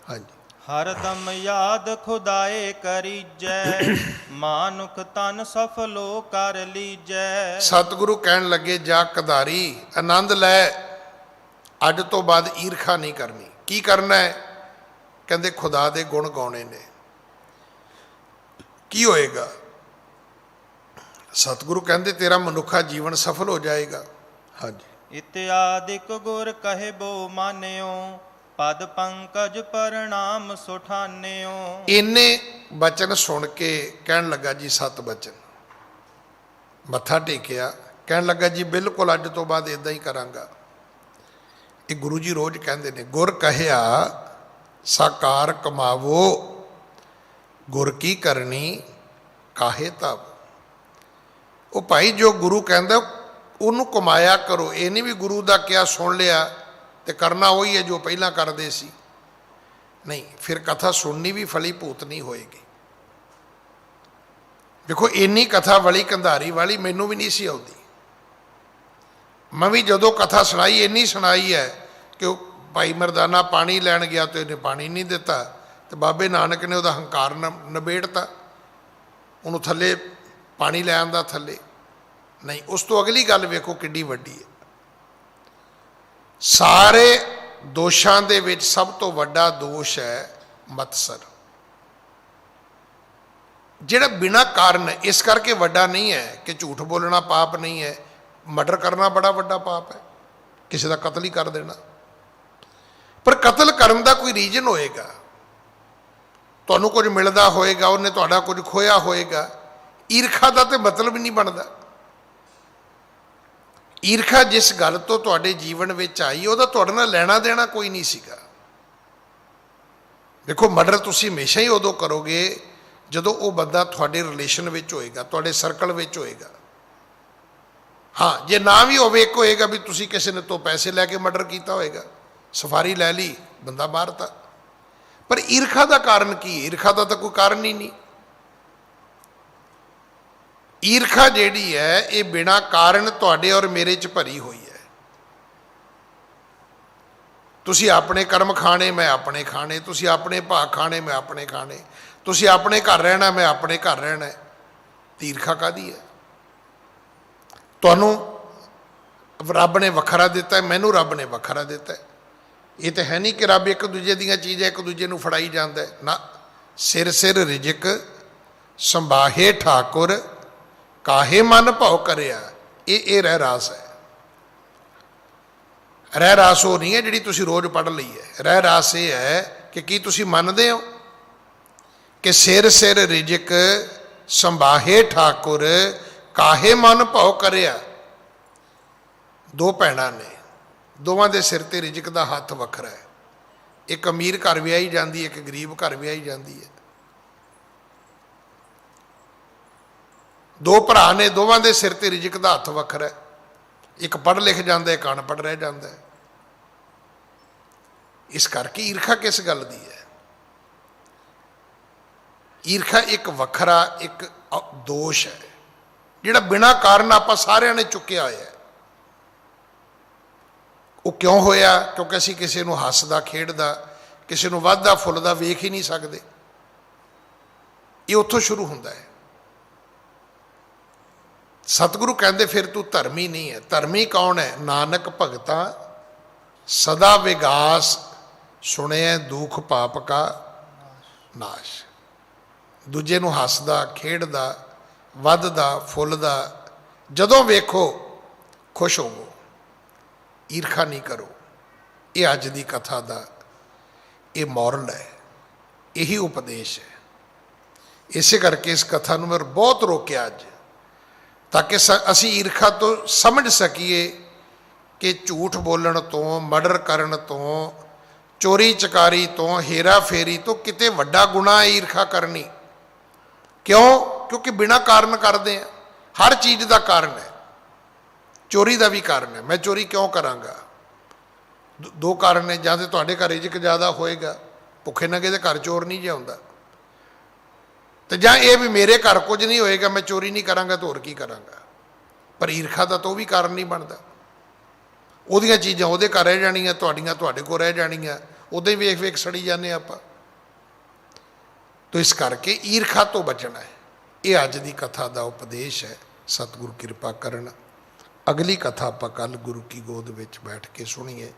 ਹਾਂਜੀ, ਹਰਦਮ ਯਾਦ ਖੁਦਾਏ ਕਰੀਜੈ, ਮਾਨੁਖ ਤਨ ਸਫਲੋ ਕਰ ਲੀਜੈ। ਸਤਿਗੁਰੂ ਕਹਿਣ ਲੱਗੇ ਜਾ ਕੰਧਾਰੀ ਆਨੰਦ ਲੈ, ਅੱਜ ਤੋਂ ਬਾਅਦ ਈਰਖਾ ਨਹੀਂ ਕਰਨੀ। ਕੀ ਕਰਨਾ ਹੈ? ਕਹਿੰਦੇ ਖੁਦਾ ਦੇ ਗੁਣ ਗਾਉਣੇ ਨੇ। ਕੀ ਹੋਏਗਾ? ਸਤਿਗੁਰੂ ਕਹਿੰਦੇ ਤੇਰਾ ਮਨੁੱਖਾ ਜੀਵਨ ਸਫਲ ਹੋ ਜਾਏਗਾ। ਹਾਂਜੀ, ਇਤਿਆਦਿਕ ਗੁਰ ਕਹੇ ਬੋ ਮਾਨਿਓ, ਪਦ ਪੰਕਜ ਪ੍ਰਣਾਮ ਸੁਠਾਨਿਓ। ਇੰਨੇ ਬਚਨ ਸੁਣ ਕੇ ਕਹਿਣ ਲੱਗਾ ਜੀ 7 ਬਚਨ, ਮੱਥਾ ਟੇਕਿਆ, ਕਹਿਣ ਲੱਗਾ ਜੀ ਬਿਲਕੁਲ ਅੱਜ ਤੋਂ ਬਾਅਦ ਇਦਾਂ ਹੀ ਕਰਾਂਗਾ। ਇਹ ਗੁਰੂ ਜੀ ਰੋਜ਼ ਕਹਿੰਦੇ ਨੇ, ਗੁਰ ਕਹਿਆ ਸਾਕਾਰ ਕਮਾਵੋ, ਗੁਰ ਕੀ ਕਰਨੀ ਕਾਹੇ ਤਬ। ਉਹ ਭਾਈ ਜੋ ਗੁਰੂ ਕਹਿੰਦਾ ਉਹਨੂੰ ਕਮਾਇਆ ਕਰੋ। ਇਹ ਨਹੀਂ ਵੀ ਗੁਰੂ ਦਾ ਕਿਹਾ ਸੁਣ ਲਿਆ ਤੇ ਕਰਨਾ ਉਹੀ ਹੈ ਜੋ ਪਹਿਲਾਂ ਕਰਦੇ ਸੀ। ਨਹੀਂ, ਫਿਰ ਕਥਾ ਸੁਣਨੀ ਵੀ ਫਲੀ ਭੂਤ ਨਹੀਂ ਹੋਏਗੀ। ਦੇਖੋ ਇੰਨੀ ਕਥਾ ਵਲੀ ਕੰਧਾਰੀ ਵਾਲੀ ਮੈਨੂੰ ਵੀ ਨਹੀਂ ਸੀ ਆਉਂਦੀ। ਮੈਂ ਵੀ ਜਦੋਂ ਕਥਾ ਸੁਣਾਈ ਇੰਨੀ ਸੁਣਾਈ ਹੈ ਕਿ ਉਹ ਭਾਈ ਮਰਦਾਨਾ ਪਾਣੀ ਲੈਣ ਗਿਆ ਤੇ ਇਹਨੇ ਪਾਣੀ ਨਹੀਂ ਦਿੱਤਾ, तो बाबे नानक ने उसका हंकार निबेड़ता, उन्होंने थले पानी लै आंदा थले नहीं। उस तो अगली गल वेखो किड्डी वड्डी है। सारे दोषां दे विच सब तो वड्डा दोष है मत्सर, जिहड़ा बिना कारण, इस करके वड्डा नहीं है कि झूठ बोलना पाप नहीं है, मर्डर करना बड़ा वड्डा पाप है, किसी का कतल ही कर देना। पर कतल करने का कोई रीजन होएगा, तुहानूं कुछ मिलता होएगा, उन्हें तुहाडा कुछ खोया होएगा। ईरखा का तो मतलब ही नहीं बनता। ईरखा जिस गल तो तुहाडे जीवन में आई, उहदा तुहाडे नाल लैना देना कोई नहीं सीगा। देखो मर्डर तुसीं हमेशा ही उदों करोगे जदों वो बंदा तुहाडे रिलेशन विच होएगा, तुहाडे सर्कल विच होएगा। हाँ, जे ना भी होवे, एक होएगा भी तुसीं किसी ने तो पैसे लैके मर्डर किया होएगा, सफारी लै ली, बंदा मारता। पर ईरखा का कारण की? ईरखा का तो कोई कारण ही नहीं। ईरखा जिहड़ी है ये बिना कारण तुहाडे और मेरे च भरी हुई है। तुसीं अपने कर्म खाने, मैं अपने खाने, तुसीं अपने भाग खाने, मैं अपने खाने, तुसीं अपने घर रहना, मैं अपने घर रहना। ईरखा काहदी है? तुहानूं रब ने वखरा दिता है, मैनूं रब ने वखरा दिता है। ये तो है नहीं कि रब एक दूजे दीयां चीज़ां एक दूजे नूं फड़ाई जांदा है ना। सिर सिर रिजक संभाहे ठाकुर, काहे मन भाव करिया। ये रह रास है। रह रास वो नहीं है जिहड़ी तुसीं रोज़ पढ़ ली है। रह रास ये है कि की तुसीं मनदे हो कि सिर सिर रिजक संभाहे ठाकुर, काहे मन भाव करिया। दो भैणां ने, दोवां दे सिर ते रिजक दा हत्थ वखरा है। एक अमीर घर विआही जांदी है, एक गरीब घर विआही जांदी है। दो भरा ने, दोवां दे सिर ते रिजक दा हत्थ वखरा है। एक पढ़ लिख जाता है, एक अनपढ़ रह जाता है। इस करके ईरखा किस गल दी है? ईरखा एक वखरा एक दोष है जिहड़ा बिना कारण आपां सारिਆਂ ने चुक्या होया है। वो क्यों होया? क्योंकि असीं किसी नूं हसदा खेडदा, किसी नूं वधदा फुੱਲदा वेख ही नहीं सकते। ये उत्थों शुरू हुंदा है। सतगुरु कहते फिर तू धर्मी नहीं है। धर्मी कौन है? नानक भगता सदा विगास, सुने दुख पाप का नाश। दूजे नूं हसदा खेडदा वधदा फुੱਲदा जदों वेखो खुश होवो, ईरखा नहीं करो। ये अज की कथा का ये मॉरल है, यही उपदेश है। इस करके इस कथा नूं मैं बहुत रोकिया अज, ताकि असी ईरखा तो समझ सकीए कि झूठ बोलन तो, मर्डर करन तो, चोरी चकारी तो, हेरा फेरी तो किते वड्डा गुनाह है ईरखा करनी। क्यों? क्योंकि बिना कारण करते हैं। हर चीज़ का कारण है। चोरी का भी कारण है। मैं चोरी क्यों करांगा? दो कारण है। जां ते तुहाडे घर रिजक ज़्यादा होएगा, भुखे नंगे दे घर चोर नहीं जाता, तो जां ये भी मेरे घर कुछ नहीं होएगा, मैं चोरी नहीं करांगा तो होर की करांगा। पर ईरखा का तो भी कारण नहीं बनता। उहदियां चीज़ां उहदे घर रह जाणियां, तुहाडियां तुहाडे कोल रह जाणियां, उदे वेख वेख सड़ी जाने आपां। तो इस करके ईरखा तो बचना है। ये अज की कथा का उपदेश है। सतगुरु कृपा करन। अगली कथा आपां कल गुरु की गोद विच बैठ के सुनीए।